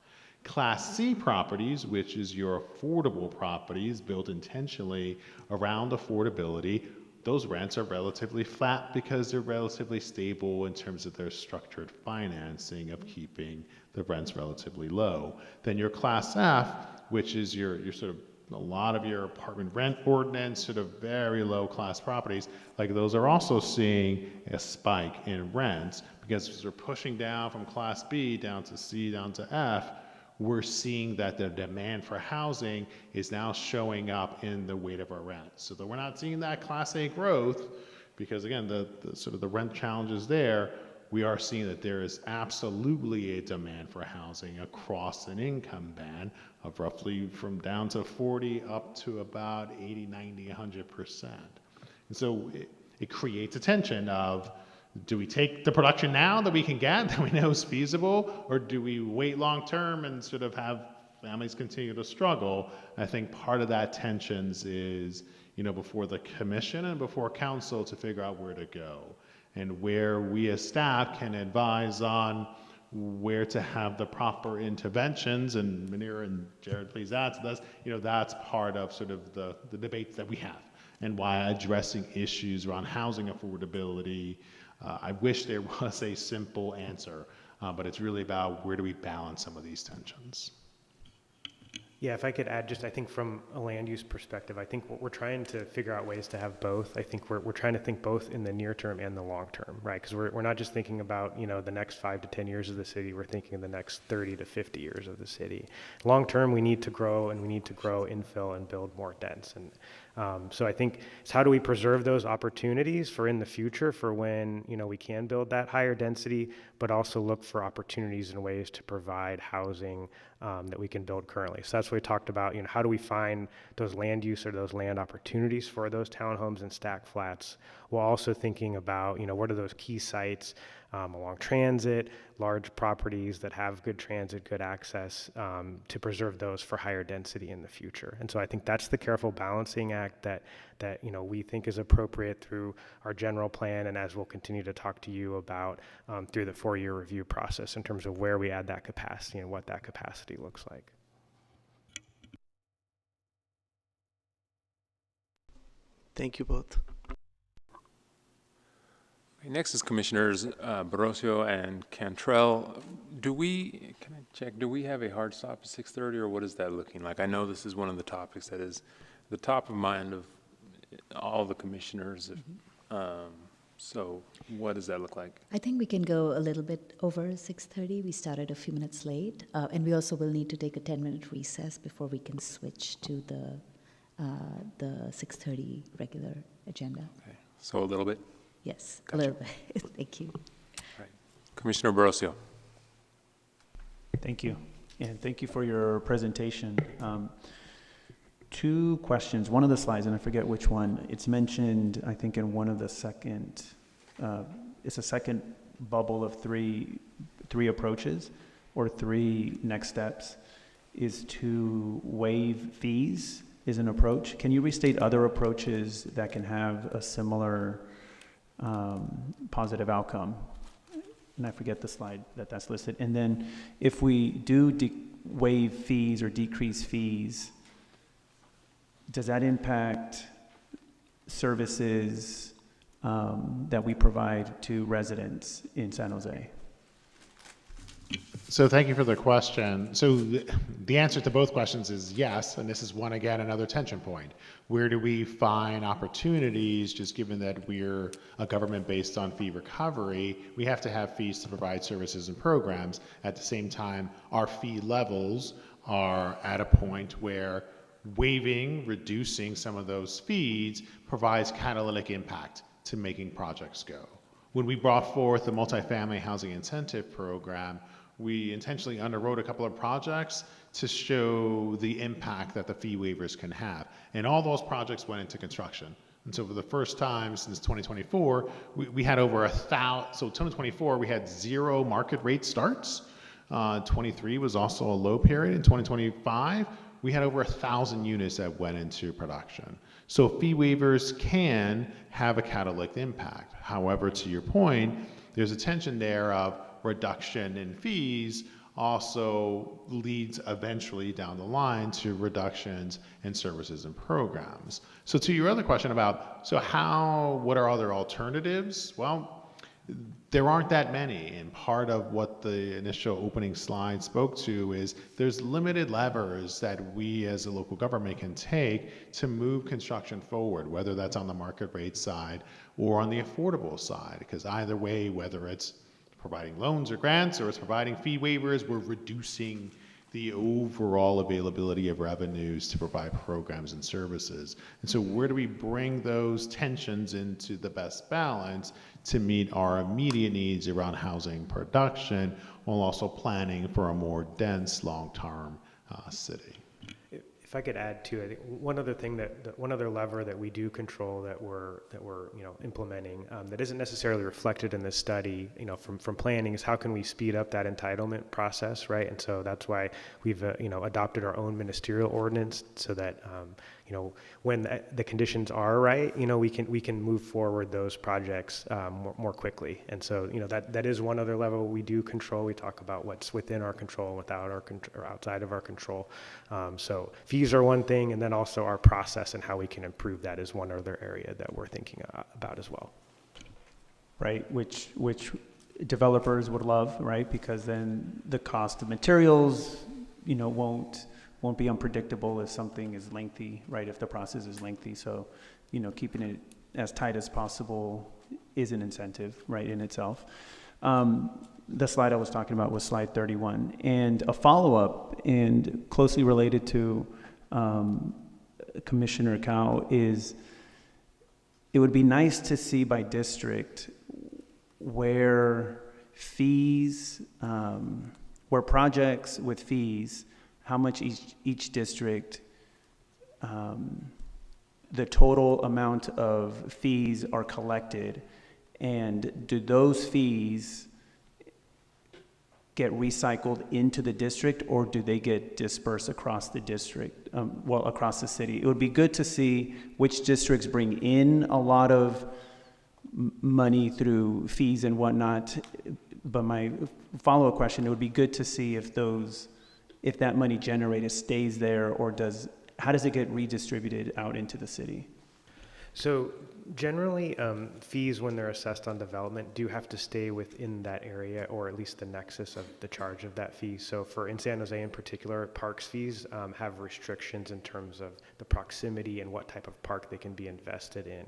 Class C properties, which is your affordable properties built intentionally around affordability, those rents are relatively flat because they're relatively stable in terms of their structured financing of keeping the rents relatively low. Then your Class F, which is your sort of a lot of your apartment rent ordinance, sort of very low class properties, like those are also seeing a spike in rents because we're pushing down from Class B down to C down to F. We're seeing that the demand for housing is now showing up in the weight of our rent. So that we're not seeing that Class A growth, because again, the sort of the rent challenges there, we are seeing that there is absolutely a demand for housing across an income band of roughly from down to 40 up to about 80, 90, 100%. And so it creates a tension of, do we take the production now that we can get, that we know is feasible, or do we wait long term and sort of have families continue to struggle? I think part of that tensions is, before the commission and before council to figure out where to go, and where we as staff can advise on where to have the proper interventions. And Manira and Jared, please add to this. That's part of sort of the debates that we have, and why addressing issues around housing affordability. I wish there was a simple answer, but it's really about where do we balance some of these tensions. Yeah, if I could add, just I think from a land use perspective, I think what we're trying to figure out ways to have both. I think we're trying to think both in the near term and the long term, right? Because we're not just thinking about the next 5 to 10 years of the city. We're thinking of the next 30 to 50 years of the city. Long term, we need to grow, and we need to grow infill and build more dense. And so I think it's how do we preserve those opportunities for in the future, for when we can build that higher density, but also look for opportunities and ways to provide housing that we can build currently. So that's what we talked about. How do we find those land use or those land opportunities for those townhomes and stack flats, while also thinking about what are those key sites along transit, large properties that have good transit, good access, to preserve those for higher density in the future. And so I think that's the careful balancing act that we think is appropriate through our general plan, and as we'll continue to talk to you about through the 4-year review process in terms of where we add that capacity and what that capacity looks like. Thank you both. Okay, next is Commissioners Barocio and Cantrell. Can I check, do we have a hard stop at 6:30, or what is that looking like? I know this is one of the topics that is the top of mind of all the commissioners. So what does that look like? I think we can go a little bit over 6:30. We started a few minutes late, and we also will need to take a 10-minute recess before we can switch to the 6:30 regular agenda. Okay. So a little bit? Yes, Gotcha. a little bit. Thank you. Right. Commissioner Barocio. Thank you, and thank you for your presentation. 2 questions. One of the slides, and I forget which one, it's mentioned, I think, in one of the second, it's a second bubble of three approaches or 3 next steps, is to waive fees is an approach. Can you restate other approaches that can have a similar positive outcome? And I forget the slide that's listed. And then if we do waive fees or decrease fees, does that impact services that we provide to residents in San Jose? So thank you for the question. So the answer to both questions is yes, and this is another tension point. Where do we find opportunities, just given that we're a government based on fee recovery, we have to have fees to provide services and programs. At the same time, our fee levels are at a point where reducing some of those fees provides catalytic impact to making projects go. When we brought forth the multifamily housing incentive program, we intentionally underwrote a couple of projects to show the impact that the fee waivers can have. And all those projects went into construction. And so for the first time since 2024, we had over 1,000, so 2024, we had 0 market rate starts. 23 was also a low period. In 2025, we had over 1,000 units that went into production. So fee waivers can have a catalytic impact. However, to your point, there's a tension there of reduction in fees also leads eventually down the line to reductions in services and programs. So to your other question about, what are other alternatives? Well, there aren't that many, and part of what the initial opening slide spoke to is there's limited levers that we as a local government can take to move construction forward, whether that's on the market rate side or on the affordable side, because either way, whether it's providing loans or grants or it's providing fee waivers, we're reducing the overall availability of revenues to provide programs and services. And so where do we bring those tensions into the best balance to meet our immediate needs around housing production while also planning for a more dense long-term city? If I could add too, I think one other lever that we do control that we're implementing that isn't necessarily reflected in this study, from planning, is how can we speed up that entitlement process, right? And so that's why we've adopted our own ministerial ordinance so that when the conditions are right, we can move forward those projects more quickly. And so that is one other level we do control. We talk about what's within our control, without our or outside of our control. So fees are one thing, and then also our process and how we can improve that is one other area that we're thinking about as well. Right, which developers would love, right? Because then the cost of materials, won't be unpredictable if something is lengthy, right? If the process is lengthy, so keeping it as tight as possible is an incentive, right, in itself. The slide I was talking about was slide 31, and a follow-up and closely related to Commissioner Cao is it would be nice to see by district where fees, where projects with fees, how much each district, the total amount of fees are collected, And do those fees get recycled into the district, or do they get dispersed across the district, across the city? It would be good to see which districts bring in a lot of money through fees and whatnot. But my follow-up question, it would be good to see if that money generated stays there, or how does it get redistributed out into the city? So generally, fees when they're assessed on development do have to stay within that area, or at least the nexus of the charge of that fee. So in San Jose in particular, parks fees have restrictions in terms of the proximity and what type of park they can be invested in.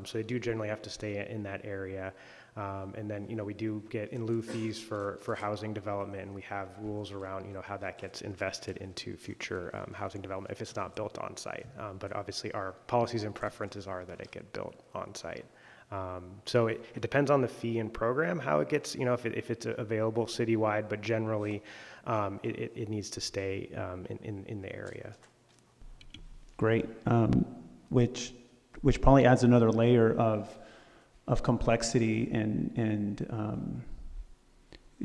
So they do generally have to stay in that area. And then, we do get in lieu fees for housing development, and we have rules around, how that gets invested into future housing development if it's not built on site. But obviously our policies and preferences are that it get built on site. So it depends on the fee and program, how it gets, if it's available citywide, but generally it needs to stay in the area. Great, which probably adds another layer of complexity and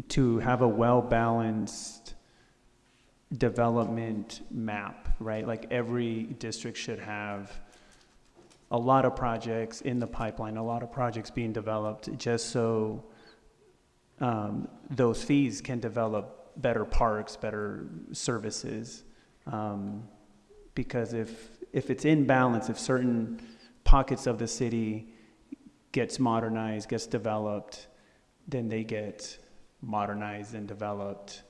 to have a well-balanced development map, right? Like every district should have a lot of projects in the pipeline, a lot of projects being developed, just so those fees can develop better parks, better services. Because if it's in balance, if certain pockets of the city gets modernized, gets developed, then they get modernized and developed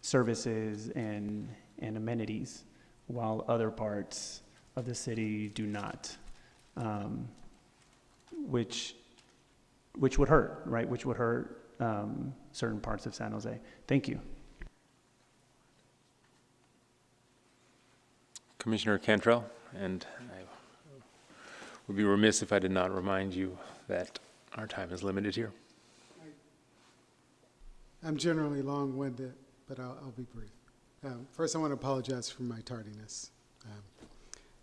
services and amenities, while other parts of the city do not, which would hurt, right? Which would hurt certain parts of San Jose. Thank you. Commissioner Cantrell, and I would be remiss if I did not remind you that our time is limited here. I'm generally long-winded, but I'll be brief. First, I want to apologize for my tardiness.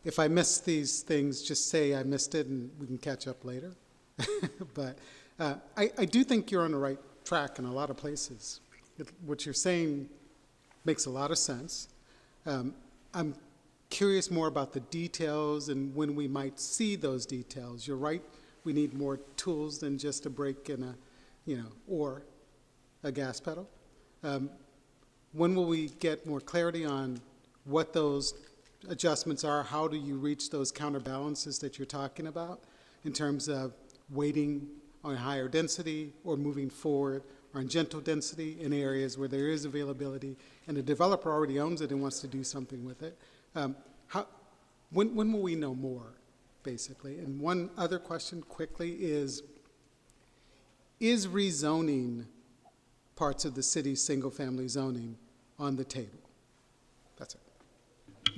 If I miss these things, just say I missed it and we can catch up later. But I do think you're on the right track in a lot of places. What you're saying makes a lot of sense. I'm curious more about the details and when we might see those details. You're right, we need more tools than just a brake and or a gas pedal. When will we get more clarity on what those adjustments are? How do you reach those counterbalances that you're talking about in terms of waiting on higher density or moving forward on gentle density in areas where there is availability and the developer already owns it and wants to do something with it? When will we know more, basically? And one other question quickly is rezoning parts of the city's single-family zoning on the table? That's it.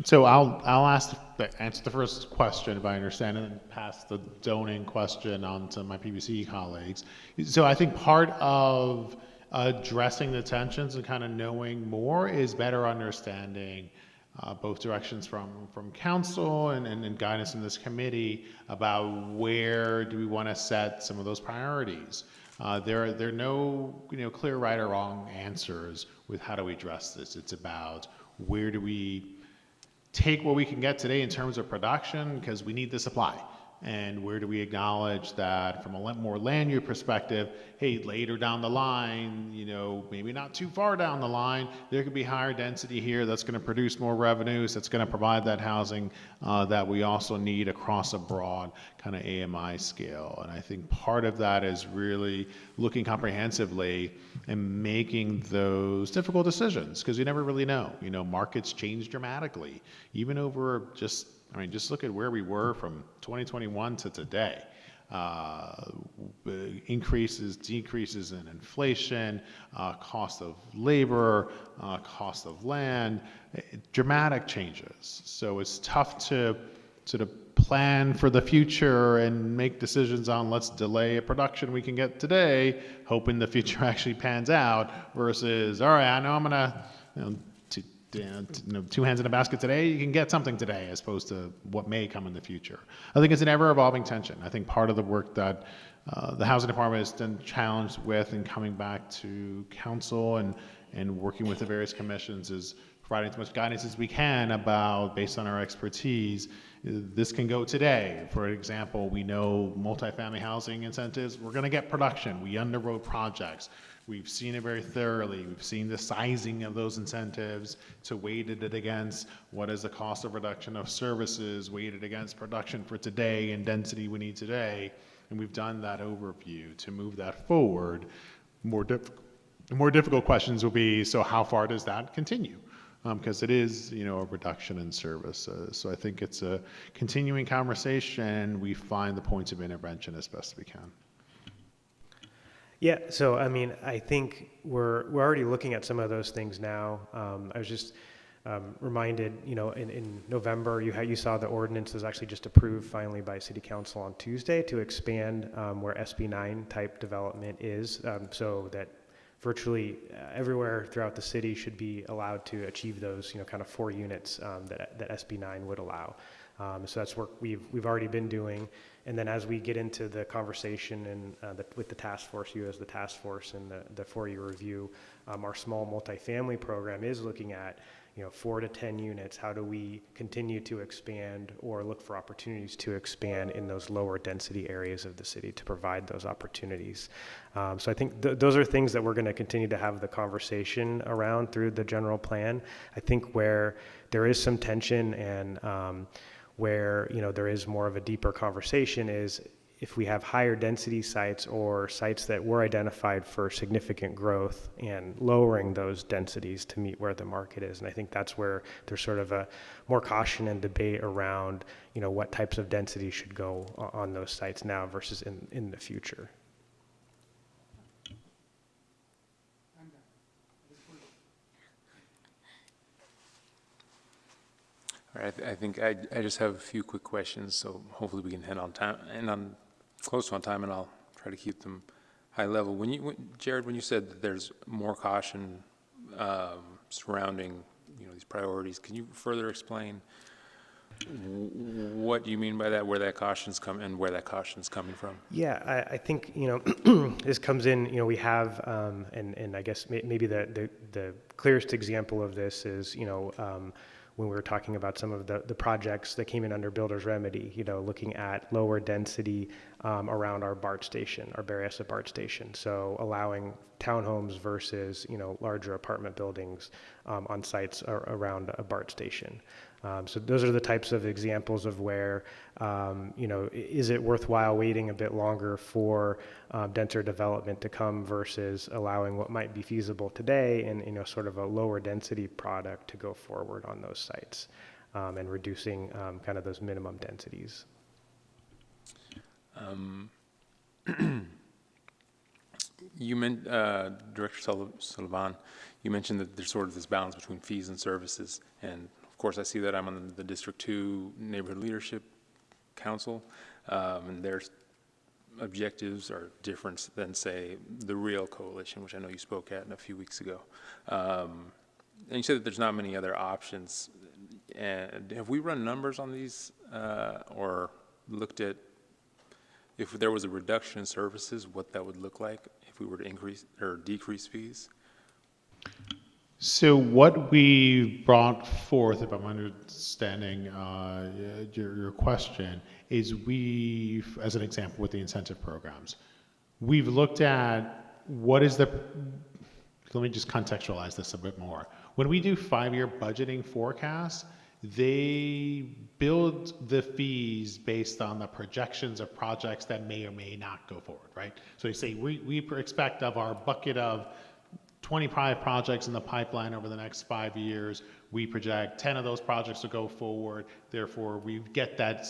So I'll answer the first question, if I understand it, and pass the zoning question on to my PBC colleagues. So I think part of addressing the tensions and kind of knowing more is better understanding both directions from council and guidance in this committee about where do we want to set some of those priorities. There are no clear right or wrong answers with how do we address this. It's about where do we take what we can get today in terms of production, because we need the supply, and where do we acknowledge that from a more land use perspective, hey, later down the line, maybe not too far down the line, there could be higher density here that's going to produce more revenues, that's going to provide that housing that we also need across a broad kind of AMI scale. And I think part of that is really looking comprehensively and making those difficult decisions, because you never really know. Markets change dramatically, even over just look at where we were from 2021 to today. Increases, decreases in inflation, cost of labor, cost of land, dramatic changes. So it's tough to sort of plan for the future and make decisions on let's delay a production we can get today, hoping the future actually pans out, versus, all right, I know I'm going to two hands in a basket today, you can get something today as opposed to what may come in the future. I think it's an ever-evolving tension. I think part of the work that the housing department has been challenged with in coming back to council and working with the various commissions is providing as much guidance as we can about, based on our expertise, this can go today. For example, we know multifamily housing incentives, we're going to get production. We underwrote projects. We've seen it very thoroughly. We've seen the sizing of those incentives to weighted it against what is the cost of reduction of services, weighted against production for today and density we need today. And we've done that overview to move that forward. More difficult questions will be, so how far does that continue? Because it is, a reduction in service. So I think it's a continuing conversation. We find the points of intervention as best we can. Yeah, so I mean, I think we're already looking at some of those things now. I was just reminded, in November, you saw the ordinance was actually just approved finally by City Council on Tuesday to expand where SB9 type development is, so that virtually everywhere throughout the city should be allowed to achieve those, kind of 4 units that SB9 would allow. So that's work we've already been doing. And then as we get into the conversation and with the task force, you as the task force and the 4-year review, our small multifamily program is looking at 4 to 10 units. How do we continue to expand or look for opportunities to expand in those lower density areas of the city to provide those opportunities? So I think those are things that we're going to continue to have the conversation around through the general plan. I think where there is some tension and where there is more of a deeper conversation is if we have higher density sites or sites that were identified for significant growth and lowering those densities to meet where the market is. And I think that's where there's sort of a more caution and debate around, what types of density should go on those sites now versus in the future. All right, I think I just have a few quick questions, so hopefully we can hit on time, and I'm close on time, and I'll try to keep them high level. Jared, when you said that there's more caution surrounding, these priorities, can you further explain what you mean by that, where that caution's coming from? Yeah, I think, this comes in, we have, and I guess maybe the clearest example of this is, when we were talking about some of the projects that came in under Builder's Remedy, looking at lower density around our BART station, our Berryessa BART station. So allowing townhomes versus, larger apartment buildings on sites around a BART station. So those are the types of examples of where, is it worthwhile waiting a bit longer for denser development to come versus allowing what might be feasible today and, sort of a lower density product to go forward on those sites and reducing kind of those minimum densities. You meant, Director Sullivan, you mentioned that there's sort of this balance between fees and services, and of course I see that I'm on the District 2 Neighborhood Leadership Council, and their objectives are different than, say, the Real Coalition, which I know you spoke at a few weeks ago. And you said that there's not many other options. And have we run numbers on these or looked at if there was a reduction in services, what that would look like if we were to increase or decrease fees? So what we brought forth, if I'm understanding your question, is as an example with the incentive programs, we've looked at what is let me just contextualize this a bit more. When we do 5-year budgeting forecasts, they build the fees based on the projections of projects that may or may not go forward, right? So they say we expect of our bucket of 25 projects in the pipeline over the next 5 years, we project 10 of those projects to go forward. Therefore, we get that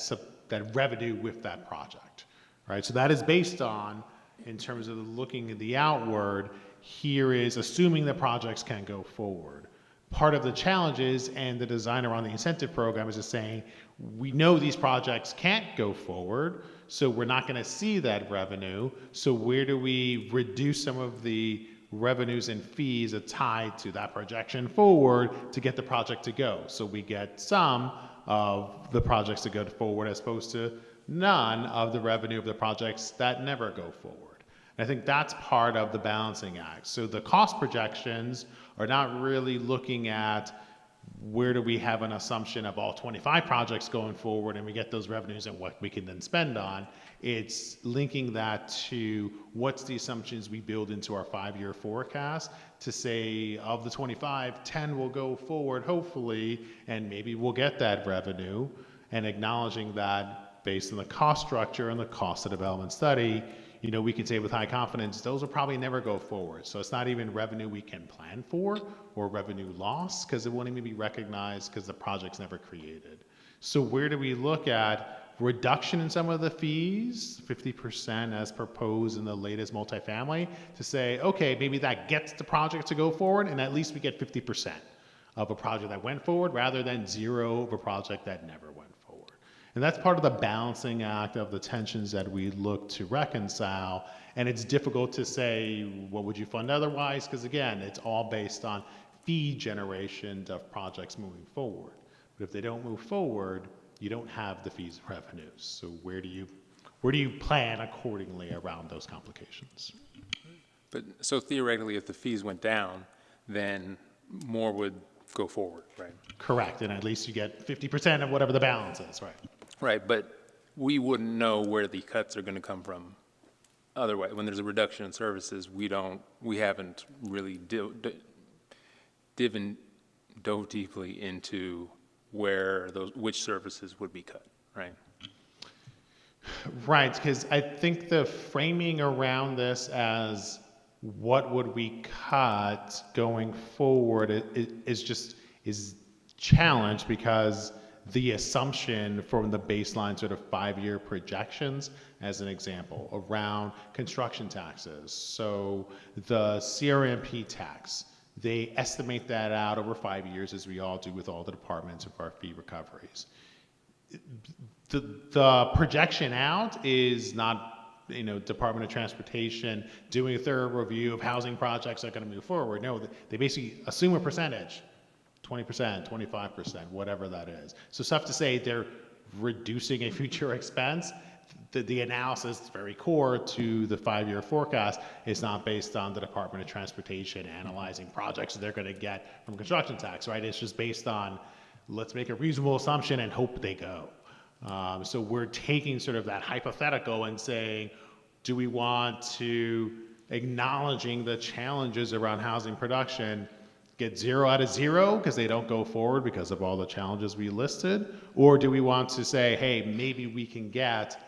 revenue with that project, right? So that is based on, in terms of looking at the outward, here is assuming the projects can go forward. Part of the challenges and the design around the incentive program is just saying, we know these projects can't go forward, so we're not going to see that revenue. So where do we reduce some of the revenues and fees are tied to that projection forward to get the project to go. So we get some of the projects that go forward as opposed to none of the revenue of the projects that never go forward. And I think that's part of the balancing act. So the cost projections are not really looking at where do we have an assumption of all 25 projects going forward and we get those revenues and what we can then spend on. It's linking that to what's the assumptions we build into our 5-year forecast to say of the 25, 10 will go forward hopefully, and maybe we'll get that revenue, and acknowledging that based on the cost structure and the cost of development study, you know, we can say with high confidence, those will probably never go forward. So it's not even revenue we can plan for or revenue loss because it won't even be recognized because the project's never created. So where do we look at reduction in some of the fees, 50% as proposed in the latest multifamily, to say, okay, maybe that gets the project to go forward and at least we get 50% of a project that went forward rather than 0 of a project that never went forward. And that's part of the balancing act of the tensions that we look to reconcile. And it's difficult to say, what would you fund otherwise? Because again, it's all based on fee generation of projects moving forward. But if they don't move forward, you don't have the fees and revenues. So where do you plan accordingly around those complications? But so theoretically, if the fees went down, then more would go forward, right? Correct, and at least you get 50% of whatever the balance is, right? Right, but we wouldn't know where the cuts are going to come from. Otherwise, when there's a reduction in services, we haven't really dove deeply into which services would be cut, right? Right, because I think the framing around this as what would we cut going forward is challenged because the assumption from the baseline sort of 5-year projections, as an example, around construction taxes. So the CRMP tax, they estimate that out over 5 years, as we all do with all the departments of our fee recoveries. The projection out is not, you know, Department of Transportation doing a thorough review of housing projects that are going to move forward. No, they basically assume a percentage, 20%, 25%, whatever that is. So stuff to say they're reducing a future expense. The analysis is very core to the 5-year forecast. It's not based on the Department of Transportation analyzing projects that they're going to get from construction tax, right? It's just based on, let's make a reasonable assumption and hope they go. So we're taking sort of that hypothetical and saying, do we want to, acknowledging the challenges around housing production, get 0 out of 0 because they don't go forward because of all the challenges we listed? Or do we want to say, hey, maybe we can get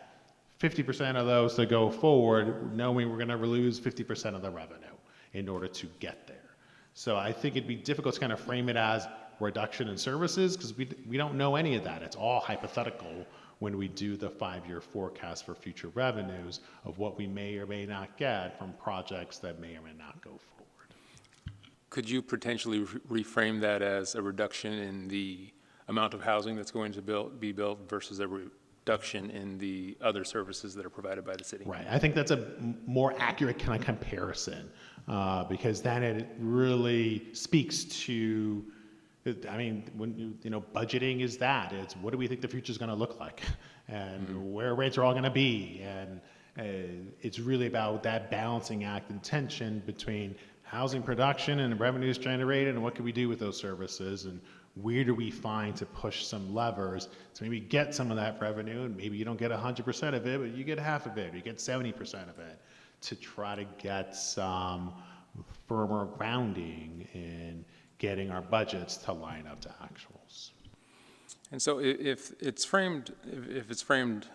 50% of those to go forward, knowing we're going to lose 50% of the revenue in order to get there? So I think it'd be difficult to kind of frame it as reduction in services because we don't know any of that. It's all hypothetical when we do the 5-year forecast for future revenues of what we may or may not get from projects that may or may not go forward. Could you potentially reframe that as a reduction in the amount of housing that's going to be built versus a reduction in the other services that are provided by the city? Right. I think that's a more accurate kind of comparison because then it really speaks to, I mean, when you know, budgeting is that. It's what do we think the future is going to look like, and where rates are all going to be, and it's really about that balancing act and tension between housing production and revenues generated, and what can we do with those services, and where do we find to push some levers to maybe get some of that revenue, and maybe you don't get 100% of it, but you get half of it, or you get 70% of it, to try to get some firmer grounding in getting our budgets to line up to actuals. And so if it's framed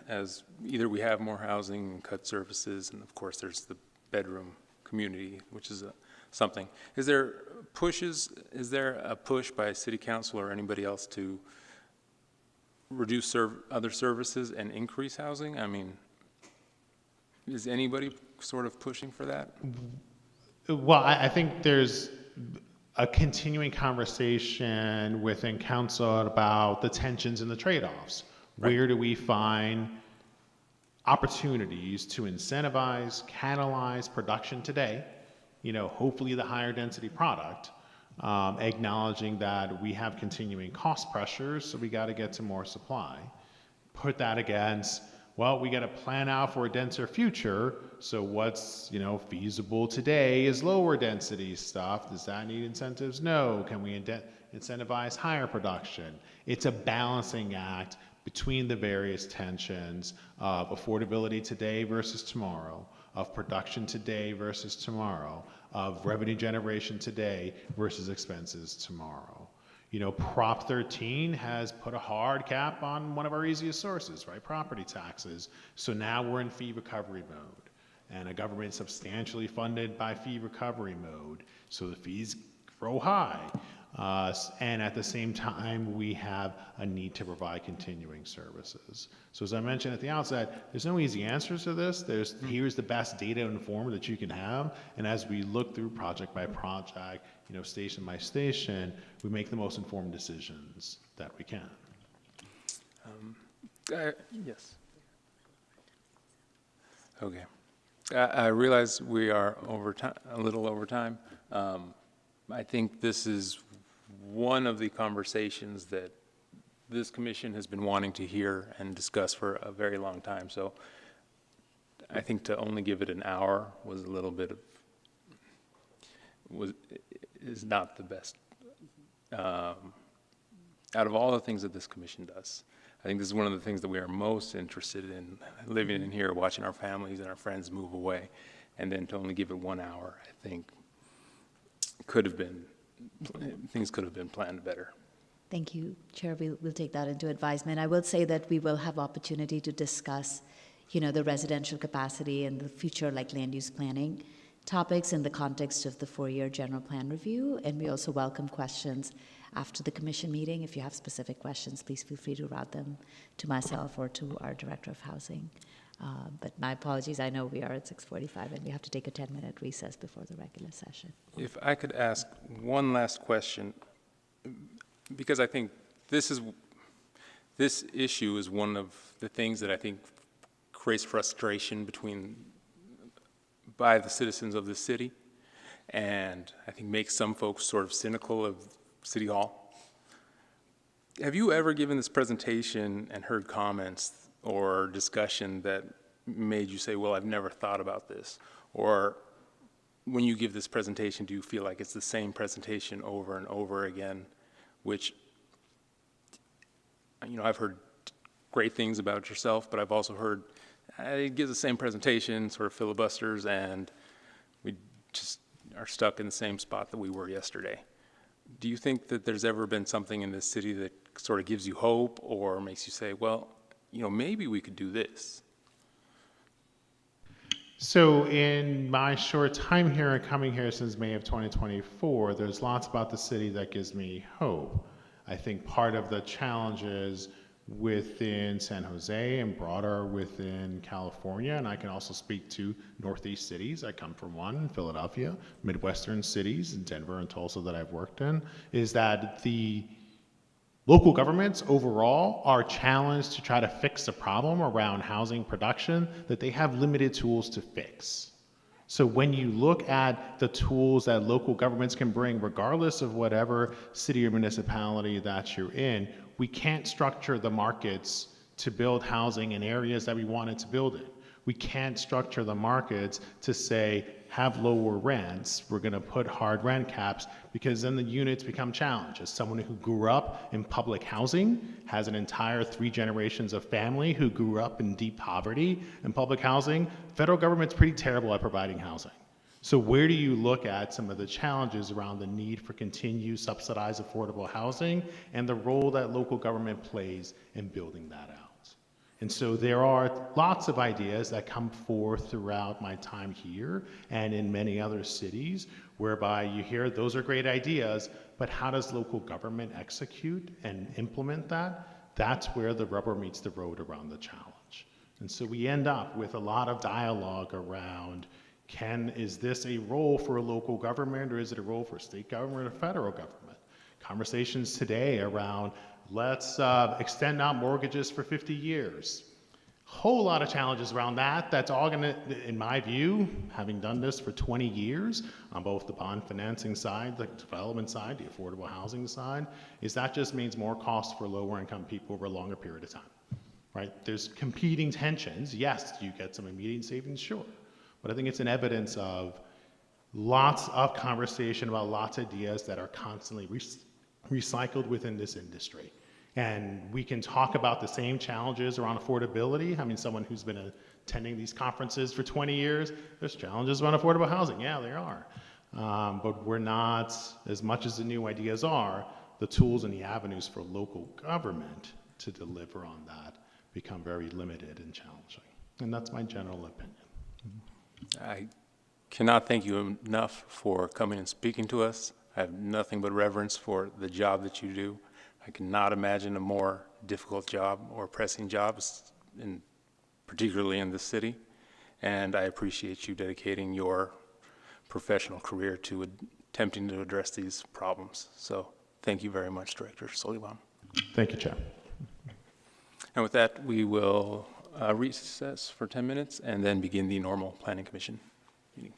as either we have more housing and cut services, and of course there's the bedroom community, which is something. Is there a push by city council or anybody else to reduce other services and increase housing? I mean, is anybody sort of pushing for that? Well, I think there's a continuing conversation within council about the tensions and the trade-offs. Right. Where do we find opportunities to incentivize, catalyze production today hopefully the higher density product, acknowledging that we have continuing cost pressures, so we got to get to more supply. Put that against, well, we got to plan out for a denser future, so what's, feasible today is lower density stuff. Does that need incentives? No. Can we incentivize higher production? It's a balancing act between the various tensions of affordability today versus tomorrow, of production today versus tomorrow, of revenue generation today versus expenses tomorrow. Prop 13 has put a hard cap on one of our easiest sources, right? Property taxes. So now we're in fee recovery mode, and a government substantially funded by fee recovery mode. So the fees grow high. And at the same time, we have a need to provide continuing services. So as I mentioned at the outset, there's no easy answers to this. Here's the best data informed that you can have. And as we look through project by project, station by station, we make the most informed decisions that we can. Yes. Okay. I realize we are over time, a little over time. I think this is one of the conversations that this commission has been wanting to hear and discuss for a very long time. So I think to only give it an hour was a little bit of, is not the best. Out of all the things that this commission does, I think this is one of the things that we are most interested in, living in here, watching our families and our friends move away. And then to only give it 1 hour, I think things could have been planned better. Thank you, Chair. We'll take that into advisement. I will say that we will have opportunity to discuss, the residential capacity and the future, like land use planning topics in the context of the 4-year general plan review. And we also welcome questions after the commission meeting. If you have specific questions, please feel free to route them to myself or to our Director of Housing. But my apologies, I know we are at 6:45 and we have to take a 10-minute recess before the regular session. If I could ask one last question, because I think this issue is one of the things that I think creates frustration by the citizens of the city, and I think makes some folks sort of cynical of City Hall. Have you ever given this presentation and heard comments or discussion that made you say, well, I've never thought about this? Or when you give this presentation, do you feel like it's the same presentation over and over again, which, I've heard great things about yourself, but I've also heard it gives the same presentation, sort of filibusters, and we just are stuck in the same spot that we were yesterday. Do you think that there's ever been something in this city that sort of gives you hope or makes you say, well, maybe we could do this? So in my short time here and coming here since May of 2024, there's lots about the city that gives me hope. I think part of the challenges within San Jose and broader within California, and I can also speak to Northeast cities. I come from one, Philadelphia, Midwestern cities, Denver and Tulsa that I've worked in, is that the local governments overall are challenged to try to fix a problem around housing production that they have limited tools to fix. So when you look at the tools that local governments can bring, regardless of whatever city or municipality that you're in, we can't structure the markets to build housing in areas that we wanted to build it. We can't structure the markets to say, have lower rents, we're gonna put hard rent caps, because then the units become challenged. As someone who grew up in public housing, has an entire 3 generations of family who grew up in deep poverty in public housing, federal government's pretty terrible at providing housing. So where do you look at some of the challenges around the need for continued subsidized affordable housing and the role that local government plays in building that out? And so there are lots of ideas that come forth throughout my time here and in many other cities whereby you hear those are great ideas, but how does local government execute and implement that? That's where the rubber meets the road around the challenge. And so we end up with a lot of dialogue around, is this a role for a local government, or is it a role for state government or federal government? Conversations today around, let's extend out mortgages for 50 years. whole lot of challenges around that. That's all going to, in my view, having done this for 20 years on both the bond financing side, the development side, the affordable housing side, is that just means more costs for lower income people over a longer period of time, right? There's competing tensions. Yes, you get some immediate savings, sure. But I think it's an evidence of lots of conversation about lots of ideas that are constantly recycled within this industry. And we can talk about the same challenges around affordability. I mean, someone who's been attending these conferences for 20 years, there's challenges around affordable housing. Yeah, there are. But we're not, as much as the new ideas are, the tools and the avenues for local government to deliver on that become very limited and challenging. And that's my general opinion. I cannot thank you enough for coming and speaking to us. I have nothing but reverence for the job that you do. I cannot imagine a more difficult job or pressing job, particularly in this city. And I appreciate you dedicating your professional career to attempting to address these problems. So thank you very much, Director Solivan. Thank you, Chair. And with that, we will recess for 10 minutes and then begin the normal Planning Commission meeting.